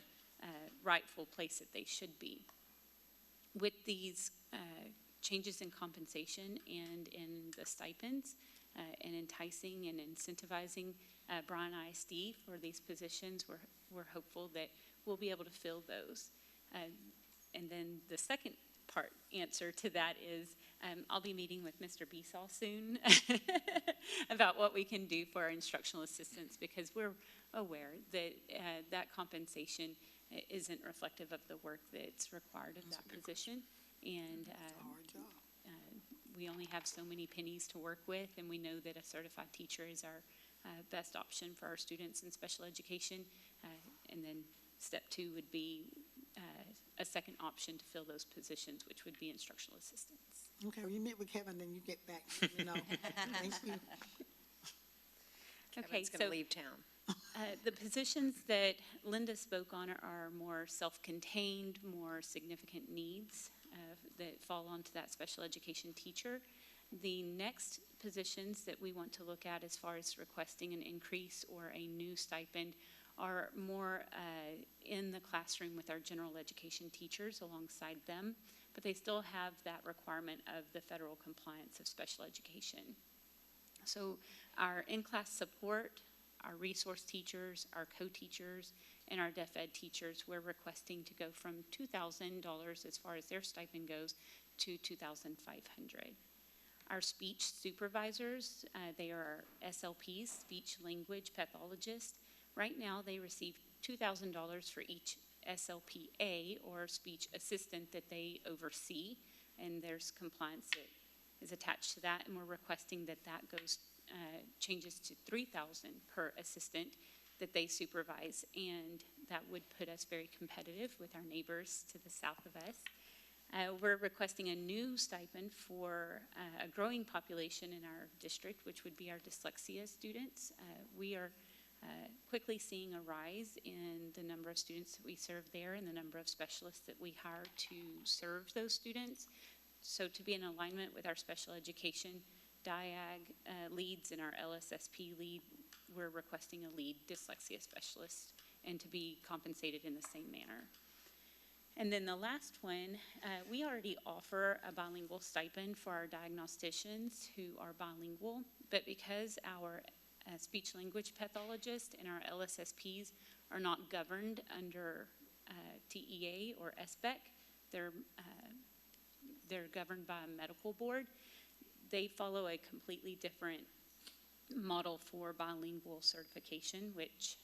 S17: rightful place that they should be. With these changes in compensation and in the stipends, and enticing and incentivizing Bryan ISD for these positions, we're hopeful that we'll be able to fill those. And then the second part answer to that is I'll be meeting with Mr. Besaw soon about what we can do for our instructional assistants, because we're aware that that compensation isn't reflective of the work that's required of that position. And we only have so many pennies to work with, and we know that a certified teacher is our best option for our students in special education. And then step 2 would be a second option to fill those positions, which would be instructional assistants.
S6: Okay, well, you meet with Kevin, then you get back. You know. Thank you.
S5: Okay, Kevin's going to leave town.
S17: The positions that Linda spoke on are more self-contained, more significant needs that fall onto that special education teacher. The next positions that we want to look at as far as requesting an increase or a new stipend are more in the classroom with our general education teachers alongside them, but they still have that requirement of the federal compliance of special education. So our in-class support, our resource teachers, our co-teachers, and our deaf ed teachers, we're requesting to go from $2,000 as far as their stipend goes to $2,500. Our speech supervisors, they are SLPs, speech language pathologists. Right now, they receive $2,000 for each SLPA or speech assistant that they oversee, and there's compliance that is attached to that, and we're requesting that that goes changes to $3,000 per assistant that they supervise, and that would put us very competitive with our neighbors to the south of us. We're requesting a new stipend for a growing population in our district, which would be our dyslexia students. We are quickly seeing a rise in the number of students that we serve there and the number of specialists that we hire to serve those students. So to be in alignment with our special education DIAG leads and our LSSP lead, we're requesting a lead dyslexia specialist and to be compensated in the same manner. And then the last one, we already offer a bilingual stipend for our diagnosticians who are bilingual, but because our speech language pathologists and our LSSPs are not governed under TEA or SBEC, they're they're governed by a medical board. They follow a completely different model for bilingual certification, which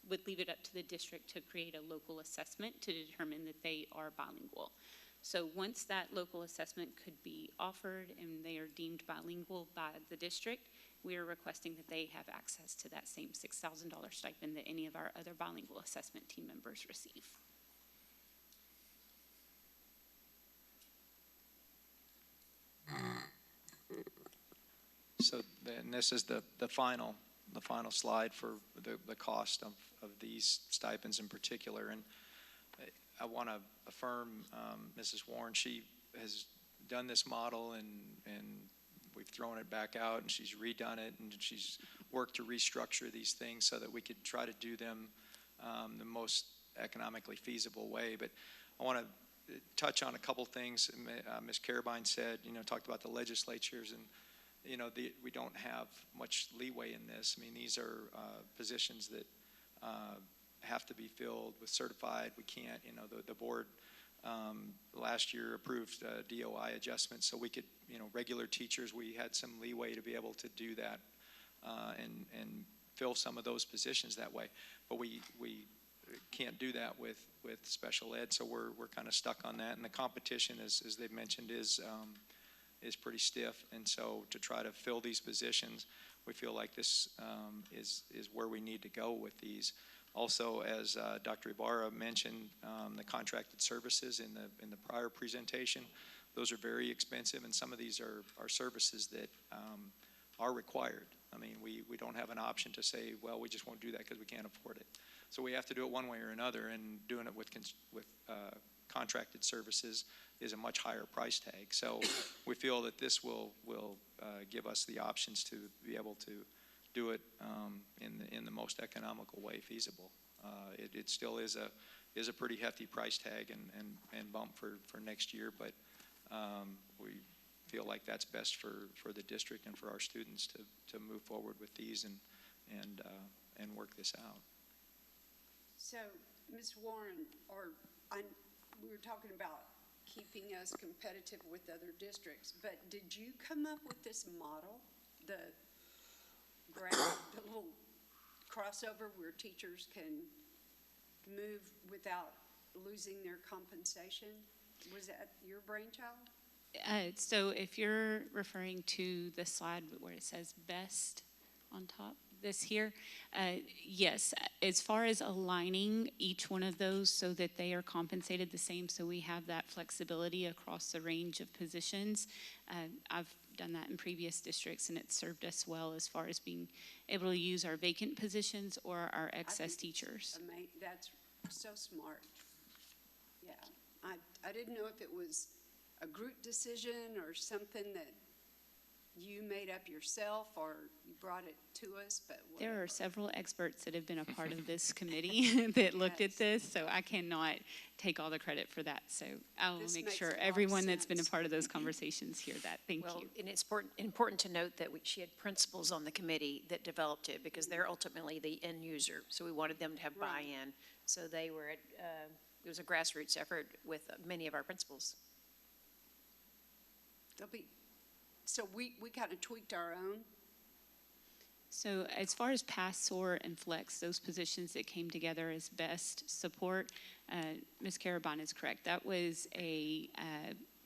S17: would leave it up to the district to create a local assessment to determine that they are bilingual. So once that local assessment could be offered and they are deemed bilingual by the district, we are requesting that they have access to that same $6,000 stipend that any of our other bilingual assessment team members receive.
S11: So then this is the final slide for the cost of these stipends in particular. And I want to affirm Mrs. Warren. She has done this model and we've thrown it back out and she's redone it and she's worked to restructure these things so that we could try to do them the most economically feasible way. But I want to touch on a couple things. Ms. Carabine said, talked about the legislatures and we don't have much leeway in this. I mean, these are positions that have to be filled with certified. We can't, the board last year approved DOI adjustments so we could, regular teachers, we had some leeway to be able to do that and fill some of those positions that way. But we can't do that with special ed, so we're kind of stuck on that. And the competition, as they've mentioned, is pretty stiff. And so to try to fill these positions, we feel like this is where we need to go with these. Also, as Dr. Ibarra mentioned, the contracted services in the prior presentation, those are very expensive, and some of these are services that are required. I mean, we don't have an option to say, well, we just won't do that because we can't afford it. So we have to do it one way or another, and doing it with contracted services is a much higher price tag. So we feel that this will give us the options to be able to do it in the most economical way feasible. It still is a pretty hefty price tag and bump for next year, but we feel like that's best for the district and for our students to move forward with these and work this out.
S8: So, Ms. Warren, we were talking about keeping us competitive with other districts, but did you come up with this model, the little crossover where teachers can move without losing their compensation? Was that your brainchild?
S17: So if you're referring to the slide where it says best on top, this here, yes, as far as aligning each one of those so that they are compensated the same, so we have that flexibility across the range of positions. I've done that in previous districts and it served us well as far as being able to use our vacant positions or our excess teachers.
S8: That's so smart. Yeah, I didn't know if it was a group decision or something that you made up yourself or you brought it to us, but whatever.
S17: There are several experts that have been a part of this committee that looked at this, so I cannot take all the credit for that. So I will make sure everyone that's been a part of those conversations hear that. Thank you.
S5: And it's important to note that she had principals on the committee that developed it because they're ultimately the end user. So we wanted them to have buy-in. So they were it was a grassroots effort with many of our principals.
S8: So we kind of tweaked our own.
S17: So as far as pass, soar, and flex, those positions that came together as best support, Ms. Carabine is correct. That was a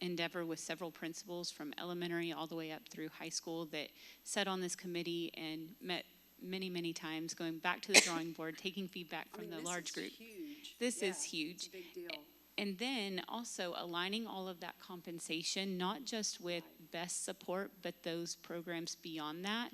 S17: endeavor with several principals from elementary all the way up through high school that sat on this committee and met many, many times, going back to the drawing board, taking feedback from the large group. This is huge.
S8: It's a big deal.
S17: And then also aligning all of that compensation, not just with best support, but those programs beyond that.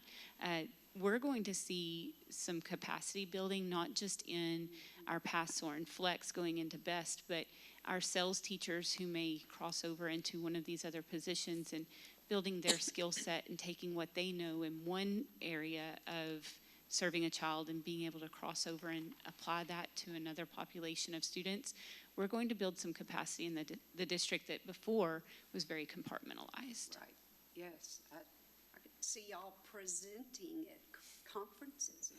S17: We're going to see some capacity building, not just in our pass, soar, and flex going into best, but our sales teachers who may cross over into one of these other positions and building their skill set and taking what they know in one area of serving a child and being able to cross over and apply that to another population of students. We're going to build some capacity in the district that before was very compartmentalized.
S8: Right, yes. I could see y'all presenting at conferences.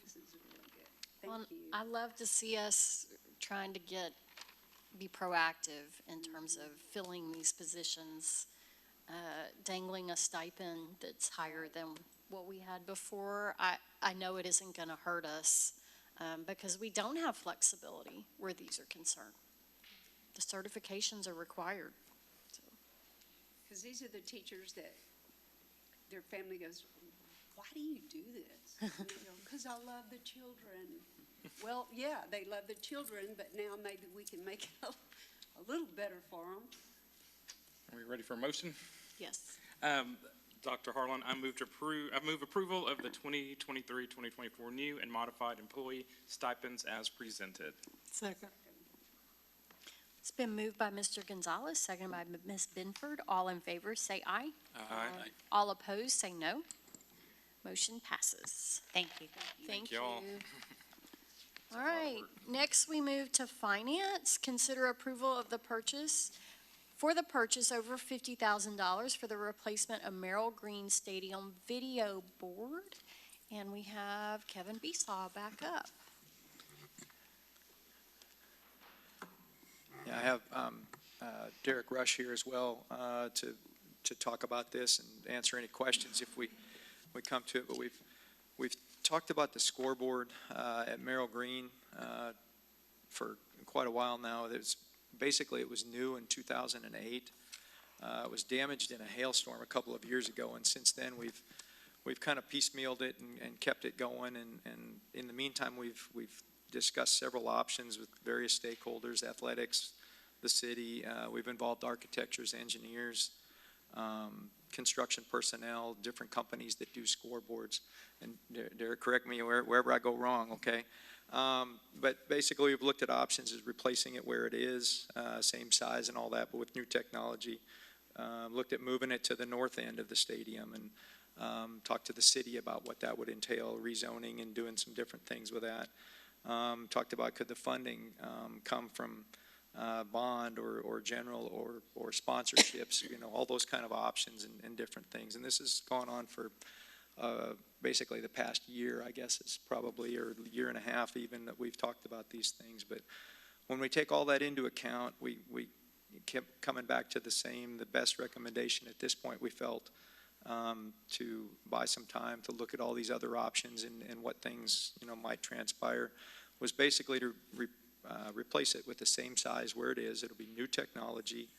S8: This is really good. Thank you.
S1: I love to see us trying to get be proactive in terms of filling these positions, dangling a stipend that's higher than what we had before. I know it isn't going to hurt us because we don't have flexibility where these are concerned. The certifications are required.
S8: Because these are the teachers that their family goes, why do you do this? And they go, because I love the children. Well, yeah, they love the children, but now maybe we can make it a little better for them.
S7: Are we ready for a motion?
S1: Yes.
S7: Dr. Harlan, I move approval of the 2023-2024 new and modified employee stipends as presented.
S6: Second.
S1: It's been moved by Mr. Gonzalez, seconded by Ms. Binford. All in favor, say aye.
S7: Aye.
S1: All opposed, say no. Motion passes.
S14: Thank you.
S1: Thank you.
S7: y'all.
S1: All right, next we move to finance. Consider approval of the purchase over $50,000 for the replacement of Merrill Green Stadium video board. And we have Kevin Besaw back up.
S11: Yeah, I have Derek Rush here as well to talk about this and answer any questions if we come to it. But we've talked about the scoreboard at Merrill Green for quite a while now. Basically, it was new in 2008. It was damaged in a hailstorm a couple of years ago, and since then we've kind of piecemealed it and kept it going. And in the meantime, we've discussed several options with various stakeholders, athletics, the city. We've involved architects, engineers, construction personnel, different companies that do scoreboards. And Derek, correct me wherever I go wrong, okay? But basically, we've looked at options as replacing it where it is, same size and all that, but with new technology. Looked at moving it to the north end of the stadium and talked to the city about what that would entail, rezoning and doing some different things with that. Talked about could the funding come from bond or general or sponsorships, all those kind of options and different things. And this has gone on for basically the past year, I guess it's probably, or year and a half even, that we've talked about these things. But when we take all that into account, we kept coming back to the best recommendation at this point we felt to buy some time to look at all these other options and what things might transpire, was basically to replace it with the same size where it is. It'll be new technology.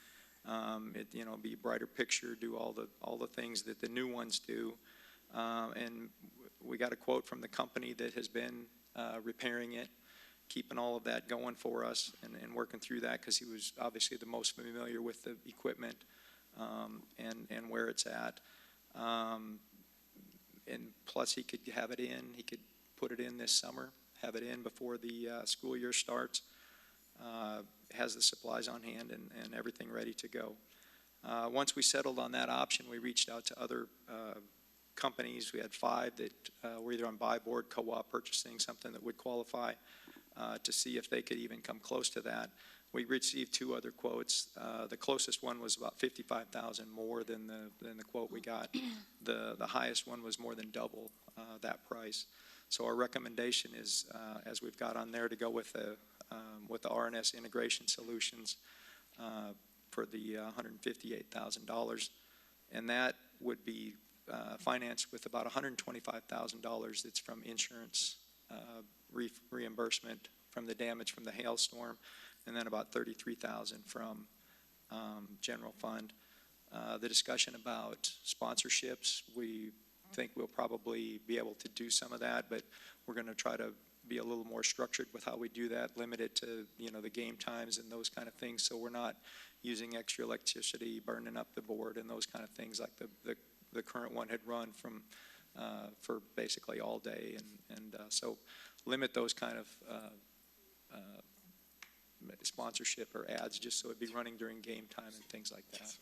S11: Be brighter picture, do all the things that the new ones do. And we got a quote from the company that has been repairing it, keeping all of that going for us and working through that, because he was obviously the most familiar with the equipment and where it's at. And plus he could have it in, he could put it in this summer, have it in before the school year starts, has the supplies on hand and everything ready to go. Once we settled on that option, we reached out to other companies. We had 5 that were either on buy board, co-op purchasing, something that would qualify, to see if they could even come close to that. We received 2 other quotes. The closest one was about $55,000 more than the quote we got. The highest one was more than double that price. So our recommendation is, as we've got on there, to go with the RNS Integration Solutions for the $158,000, and that would be financed with about $125,000 that's from insurance reimbursement from the damage from the hailstorm, and then about $33,000 from general fund. The discussion about sponsorships, we think we'll probably be able to do some of that, but we're going to try to be a little more structured with how we do that, limited to the game times and those kind of things, so we're not using extra electricity, burning up the board and those kind of things like the current one had run from for basically all day, and so limit those kind of sponsorship or ads just so it'd be running during game time and things like that.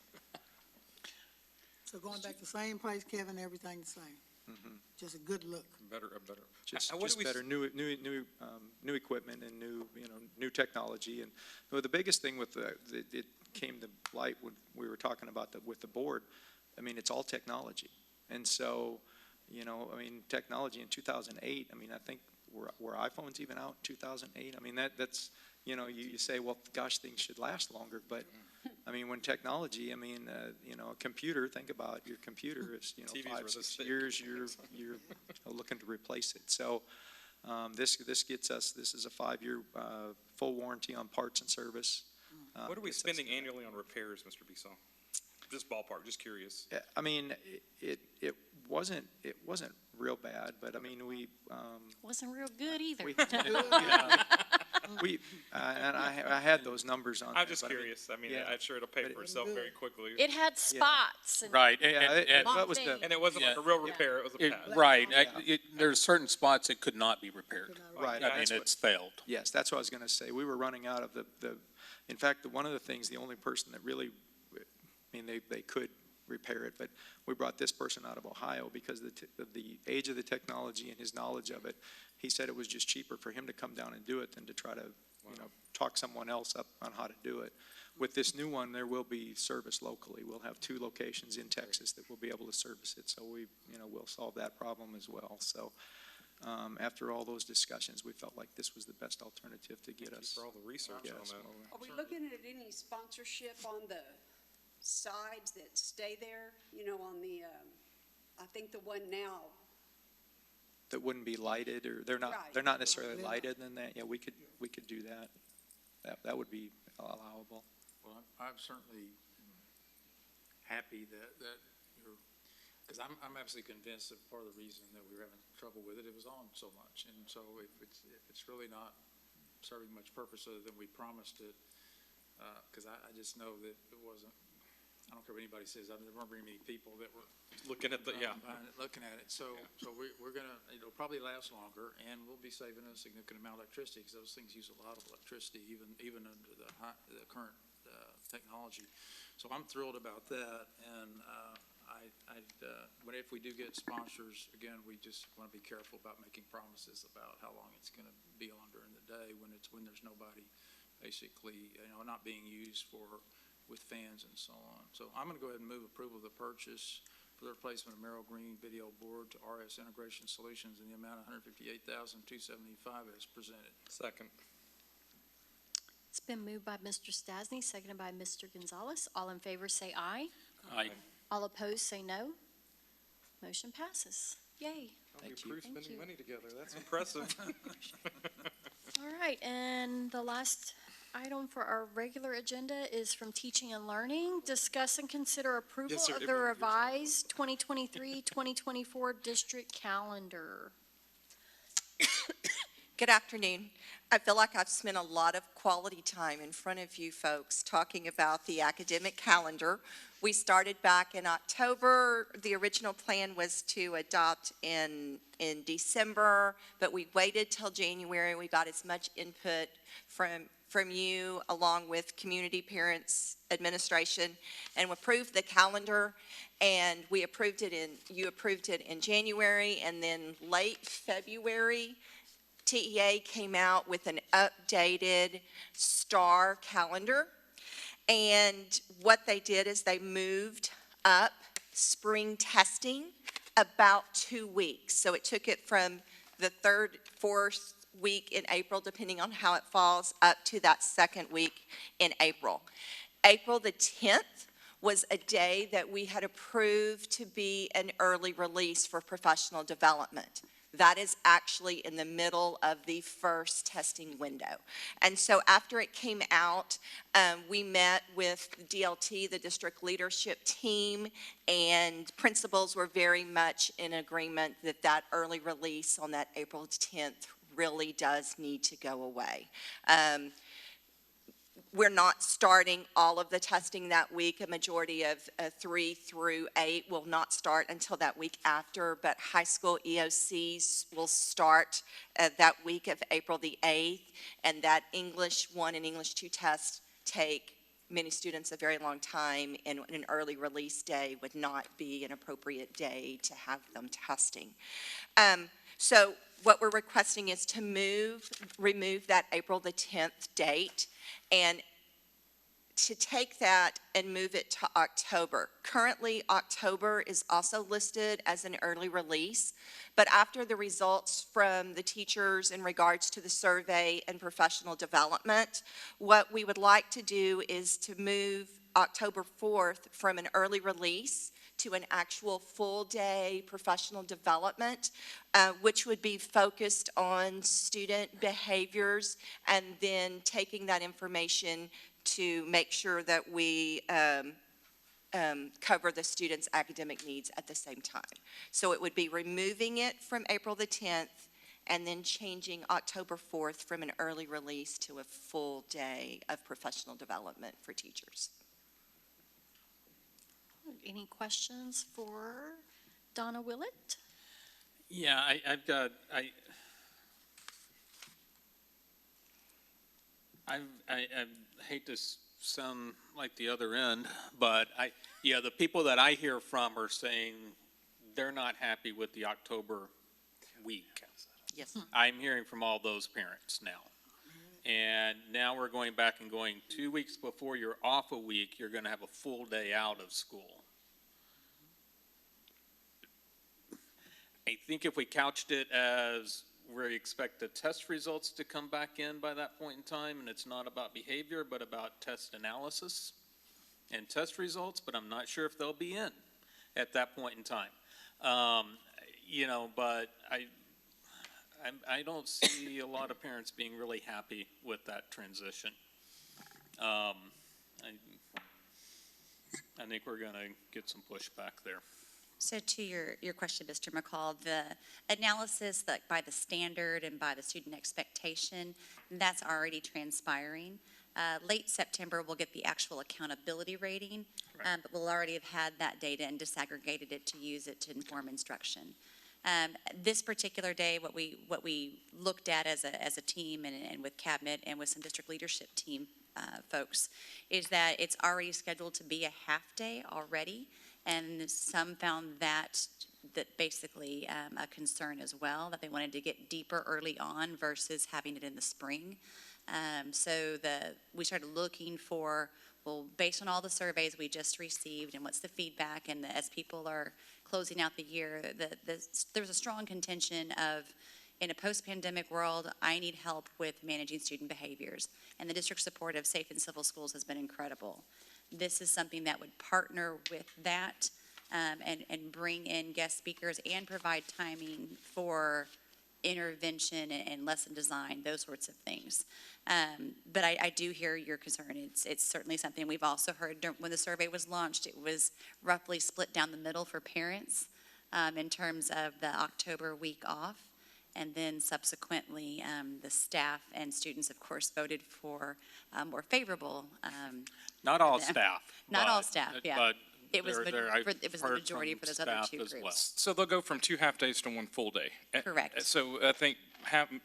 S6: So going back to the same place, Kevin, everything the same.
S11: Mm-hmm.
S6: Just a good look.
S7: Better.
S11: Just
S7: What do we
S11: better, new equipment and new technology. And the biggest thing with it came to light when we were talking about with the board. I mean, it's all technology, and so technology in 2008. I mean, I think were iPhones even out in 2008? I mean, that's you say, well, gosh, things should last longer, but, I mean, when technology, a computer, think about your computer is,
S7: TVs were
S11: 5,
S7: this
S11: 6
S7: thick.
S11: years, you're looking to replace it. So, this gets us, this is a 5-year, full warranty on parts and service.
S7: What are we
S11: Gets us-
S7: spending annually on repairs, Mr. Bisson? Just ballpark, just curious.
S11: I mean, it wasn't real bad, but I mean,
S1: Wasn't real good either.
S11: and I had those numbers on.
S7: I'm
S11: there,
S7: just
S11: but I mean,
S7: curious. I mean,
S11: yeah.
S7: I'm sure it'll pay
S11: But
S7: for
S11: it-
S7: itself very quickly.
S1: It had spots. And
S10: Right,
S11: that was the,
S7: And it wasn't like a real repair, it was a patch.
S10: right, there's certain spots that could not be repaired.
S11: right.
S10: I mean, it's failed.
S11: Yes, that's what I was going to say. We were running out of in fact, one of the things, the only person that really, they could repair it, but we brought this person out of Ohio because of the age of the technology and his knowledge of it. He said it was just cheaper for him to come down and do it than to try to, talk someone else up on how to do it. With this new one, there will be service locally. We'll have 2 locations in Texas that will be able to service it, so we'll solve that problem as well. So, after all those discussions, we felt like this was the best alternative to get
S7: Thank you
S11: us.
S7: for all the research
S11: get
S7: on
S11: us
S7: that.
S11: over.
S8: Are we looking at any sponsorship on the sides that stay there? On the, I think the one now,
S11: That wouldn't be lighted, or they're
S8: Right.
S11: not necessarily lighted, then that, yeah, we could do that. That would be allowable.
S13: Well, I'm certainly happy that you're, because I'm absolutely convinced that part of the reason that we were having trouble with it was on so much. And so if it's really not serving much purpose other than we promised it, because I just know that it wasn't, I don't care what anybody says, I don't remember very many people that were
S7: Looking at the,
S13: looking at it. So we're gonna, it'll probably last longer, and we'll be saving a significant amount of electricity, because those things use a lot of electricity, even under the current technology. So I'm thrilled about that, and if we do get sponsors, again, we just want to be careful about making promises about how long it's gonna be on during the day when there's nobody basically, not being used with fans and so on. So I'm gonna go ahead and move approval of the purchase for the replacement of Merrill Green Video Board to RS Integration Solutions in the amount of $158,275 as presented.
S7: second.
S1: It's been moved by Mr. Stasny, seconded by Mr. Gonzalez. All in favor say aye.
S10: Aye.
S1: All opposed say no. Motion passes. Yay.
S11: Thank
S7: We
S11: you.
S7: approved spending
S1: you.
S7: money together, that's impressive.
S1: All right, and the last item for our regular agenda is from Teaching and Learning. Discuss and consider approval
S7: Yes, sir.
S1: of the revised 2023-2024 district calendar.
S18: Good afternoon. I feel like I've spent a lot of quality time in front of you folks talking about the academic calendar. We started back in October. The original plan was to adopt in December, but we waited till January. We got as much input from you, along with community, parents, administration, and we approved the calendar. And you approved it in January, and then late February, TEA came out with an updated STAR calendar. And what they did is they moved up spring testing about 2 weeks. So it took it from the 3rd, 4th week in April, depending on how it falls, up to that 2nd week in April. April the 10th was a day that we had approved to be an early release for professional development. That is actually in the middle of the first testing window. And so after it came out, we met with DLT, the district leadership team, and principals were very much in agreement that that early release on that April 10th really does need to go away. We're not starting all of the testing that week. A majority of 3 through 8 will not start until that week after, but high school EOCs will start that week of April the 8th, and that English 1 and English 2 tests take many students a very long time, and an early release day would not be an appropriate day to have them testing. So what we're requesting is to remove that April the 10th date and to take that and move it to October. Currently, October is also listed as an early release, but after the results from the teachers in regards to the survey and professional development, what we would like to do is to move October 4th from an early release to an actual full-day professional development, which would be focused on student behaviors and then taking that information to make sure that we cover the students' academic needs at the same time. So it would be removing it from April the 10th and then changing October 4th from an early release to a full day of professional development for teachers.
S1: Any questions for Donna Willett?
S10: Yeah, I hate to sound like the other end, but the people that I hear from are saying they're not happy with the October week.
S18: Yes.
S10: I'm hearing from all those parents now. And now we're going back and going 2 weeks before you're off a week, you're going to have a full day out of school. I think if we couched it as we expect the test results to come back in by that point in time, and it's not about behavior, but about test analysis and test results, but I'm not sure if they'll be in at that point in time. But I don't see a lot of parents being really happy with that transition. I think we're going to get some pushback there.
S14: So to your question, Mr. McCall, the analysis that by the standard and by the student expectation, that's already transpiring. Late September, we'll get the actual accountability rating, but we'll already have had that data and disaggregated it to use it to inform instruction. This particular day, what we looked at as a team and with cabinet and with some district leadership team folks is that it's already scheduled to be a half day already. And some found that basically a concern as well, that they wanted to get deeper early on versus having it in the spring. So we started looking for, well, based on all the surveys we just received and what's the feedback, and as people are closing out the year, there's a strong contention of, in a post-pandemic world, I need help with managing student behaviors. And the district support of Safe and Civil Schools has been incredible. This is something that would partner with that and bring in guest speakers and provide timing for intervention and lesson design, those sorts of things. But I do hear your concern. It's certainly something we've also heard when the survey was launched. It was roughly split down the middle for parents in terms of the October week off. And then subsequently, the staff and students, of course, voted for more favorable.
S10: Not all staff.
S14: Not all staff, yeah.
S10: But
S14: it was
S10: the
S14: the majority for those other two groups.
S10: Well.
S7: So they'll go from 2 half days to 1 full day.
S14: Correct.
S7: So I think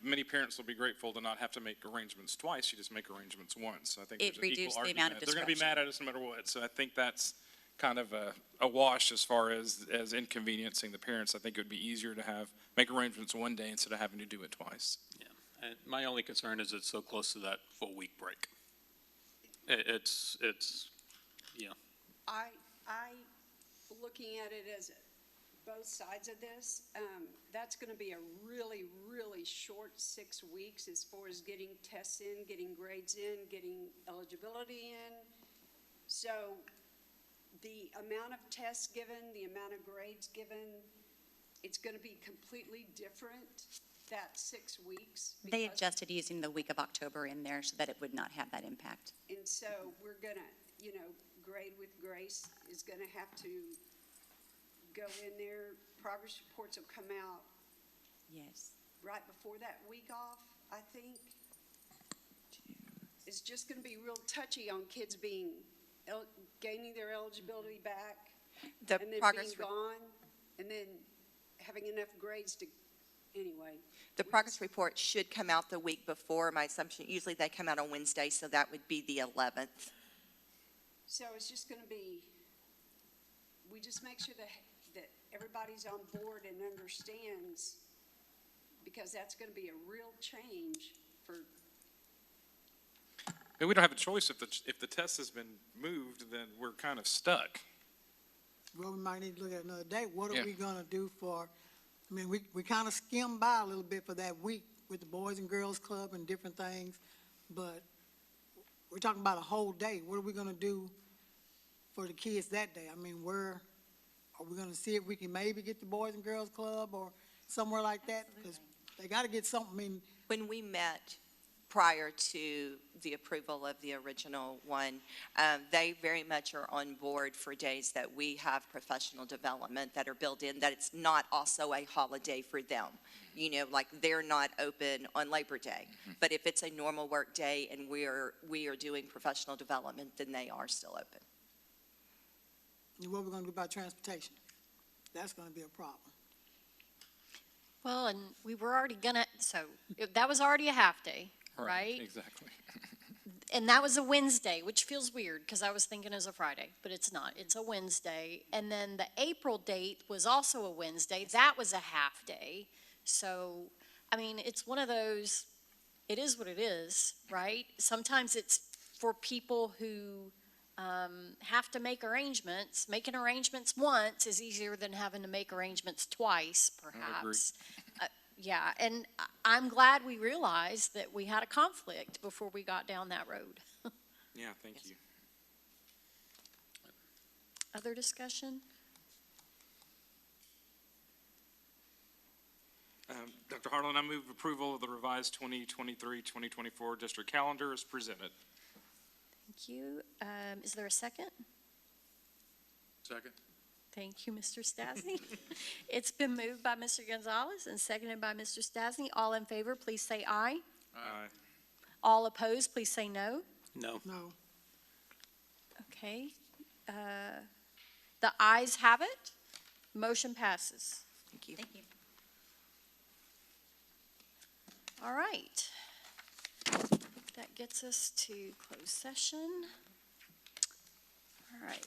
S7: many parents will be grateful to not have to make arrangements twice. You just make arrangements once. So I think
S14: It
S7: there's an equal
S14: reduced the
S7: argument.
S14: amount of
S7: They're going to be
S14: disruption.
S7: mad at us no matter what. So I think that's kind of a wash as far as inconveniencing the parents. I think it would be easier to make arrangements one day instead of having to do it twice.
S10: Yeah. And my only concern is it's so close to that full week break. It's yeah.
S8: I, looking at it as both sides of this, that's going to be a really, really short 6 weeks as far as getting tests in, getting grades in, getting eligibility in. So the amount of tests given, the amount of grades given, it's going to be completely different that 6 weeks.
S14: They adjusted using the week of October in there so that it would not have that impact.
S8: And so we're going to, Grade with Grace is going to have to go in there. Progress reports will come out.
S14: Yes.
S8: Right before that week off, I think. It's just going to be real touchy on kids gaining their eligibility back.
S18: The
S8: and then
S18: progress
S8: being gone, and then having enough grades to, anyway.
S18: The progress report should come out the week before. My assumption, usually they come out on Wednesday, so that would be the 11th.
S8: So it's just going to be, we just make sure that everybody's on board and understands, because that's going to be a real change for
S7: And we don't have a choice. If the test has been moved, then we're kind of stuck.
S6: Well, we might need to look at another day. What are
S7: Yeah.
S6: we gonna do for, I mean, we kind of skimmed by a little bit for that week with the Boys and Girls Club and different things, but we're talking about a whole day. What are we gonna do for the kids that day? I mean, are we gonna see if we can maybe get the Boys and Girls Club or somewhere like that? Because they gotta get something, I mean,
S18: When we met prior to the approval of the original one, they very much are on board for days that we have professional development that are built in, that it's not also a holiday for them. You know, like they're not open on Labor Day. But if it's a normal work day and we are doing professional development, then they are still open.
S6: what are we gonna do about transportation? That's gonna be a problem.
S1: Well, and we were already gonna, that was already a half-day, right?
S7: Exactly.
S1: And that was a Wednesday, which feels weird, because I was thinking it was a Friday, but it's not. It's a Wednesday. And then the April date was also a Wednesday. That was a half-day. So, I mean, it's one of those, it is what it is, right? Sometimes it's for people who have to make arrangements. Making arrangements once is easier than having to make arrangements twice, perhaps. Yeah, and I'm glad we realized that we had a conflict before we got down that road.
S7: Yeah, thank you.
S1: Other discussion?
S7: Dr. Harlan, I move approval of the revised 2023-2024 district calendar as presented.
S1: Thank you. Is there a second?
S13: Second.
S1: Thank you, Mr. Stasny. It's been moved by Mr. Gonzalez and seconded by Mr. Stasny. All in favor, please say aye.
S7: Aye.
S1: All opposed, please say no.
S10: No.
S6: No.
S1: Okay. The ayes have it. Motion passes.
S18: Thank you.
S14: Thank you.
S1: All right. That gets us to closed session. All right.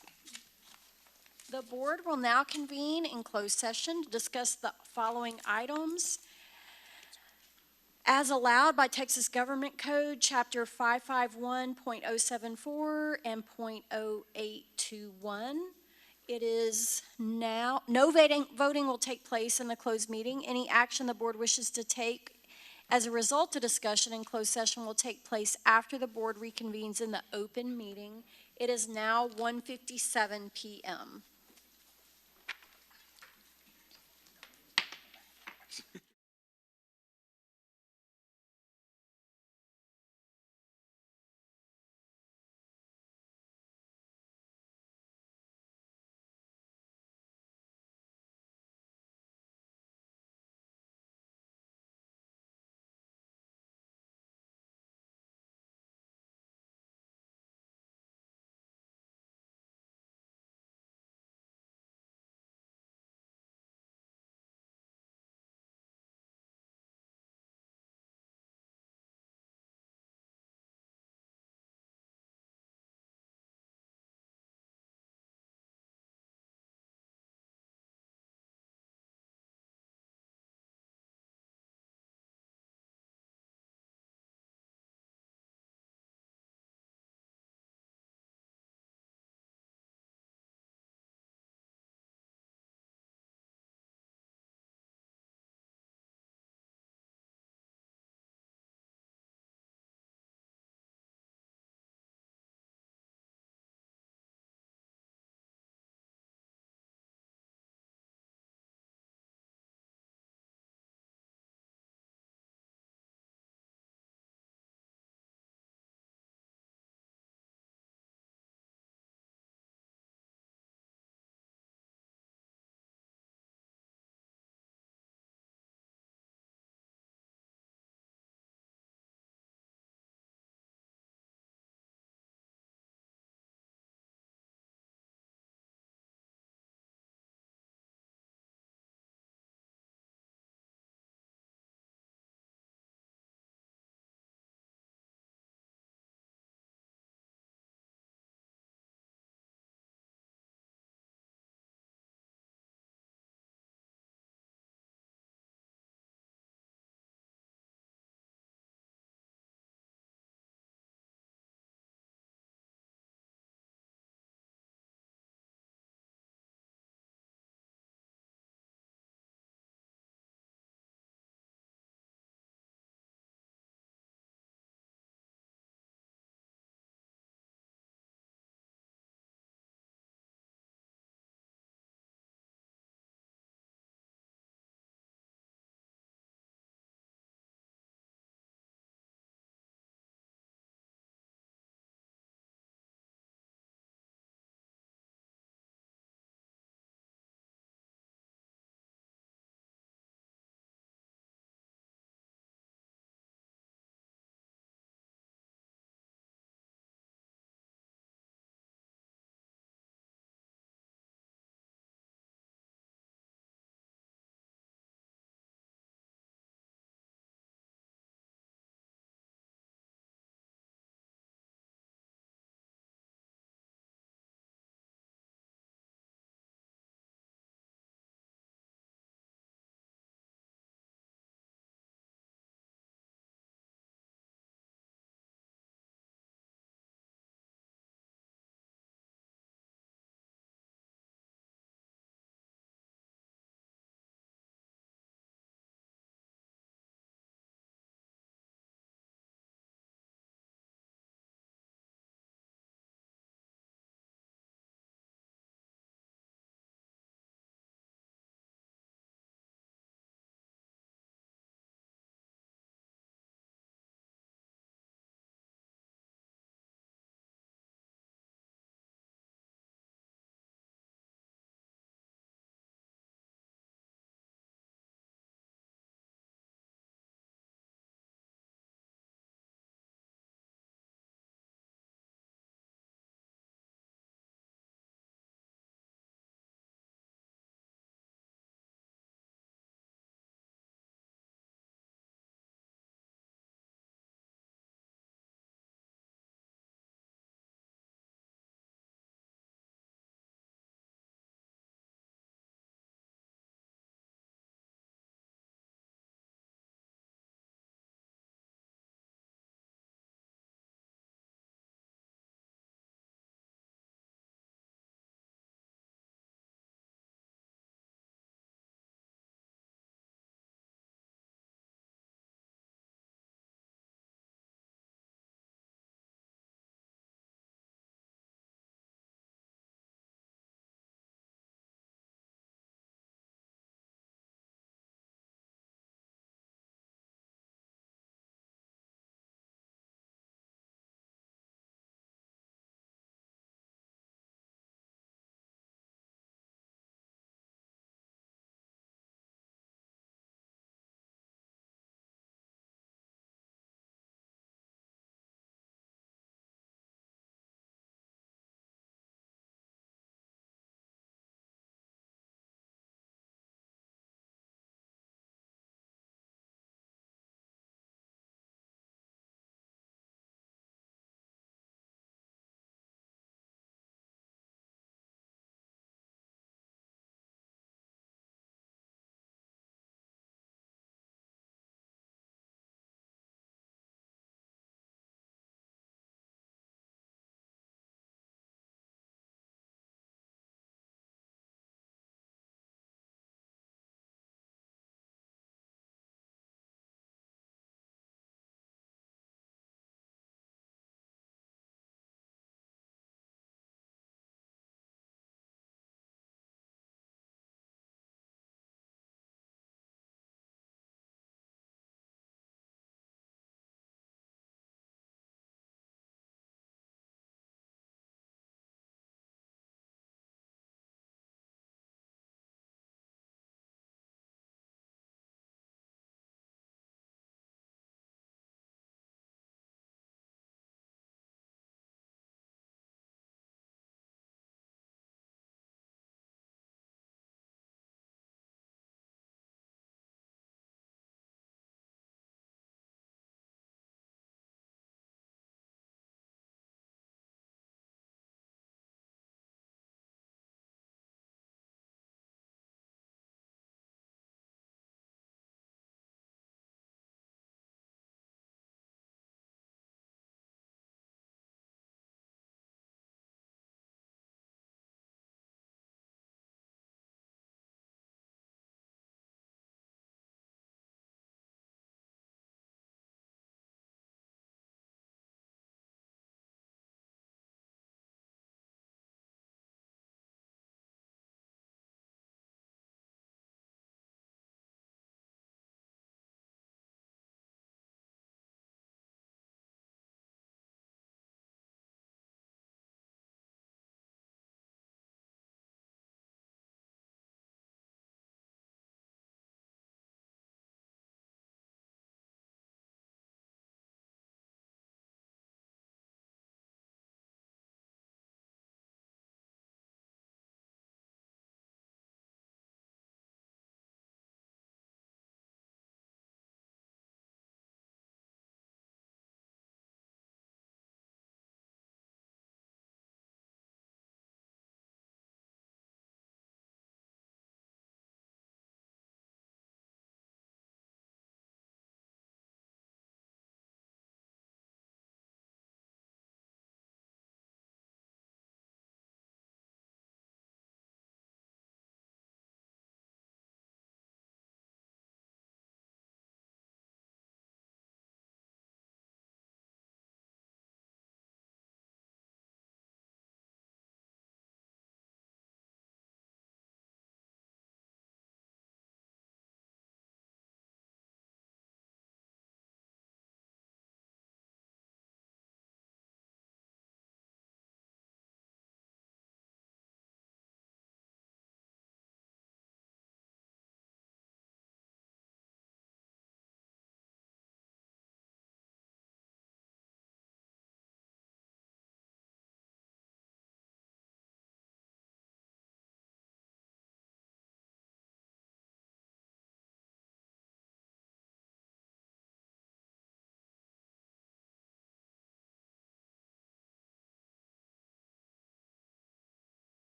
S1: The board will now convene in closed session to discuss the following items. As allowed by Texas Government Code, Chapter 551.074 and .0821. It is now, no voting will take place in the closed meeting. Any action the board wishes to take as a result of discussion in closed session will take place after the board reconvenes in the open meeting. It is now 1:57 p.m.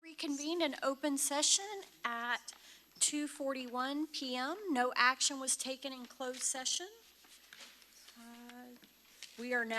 S1: Reconvened in open session at 2:41 PM. No action was taken in closed session. We are now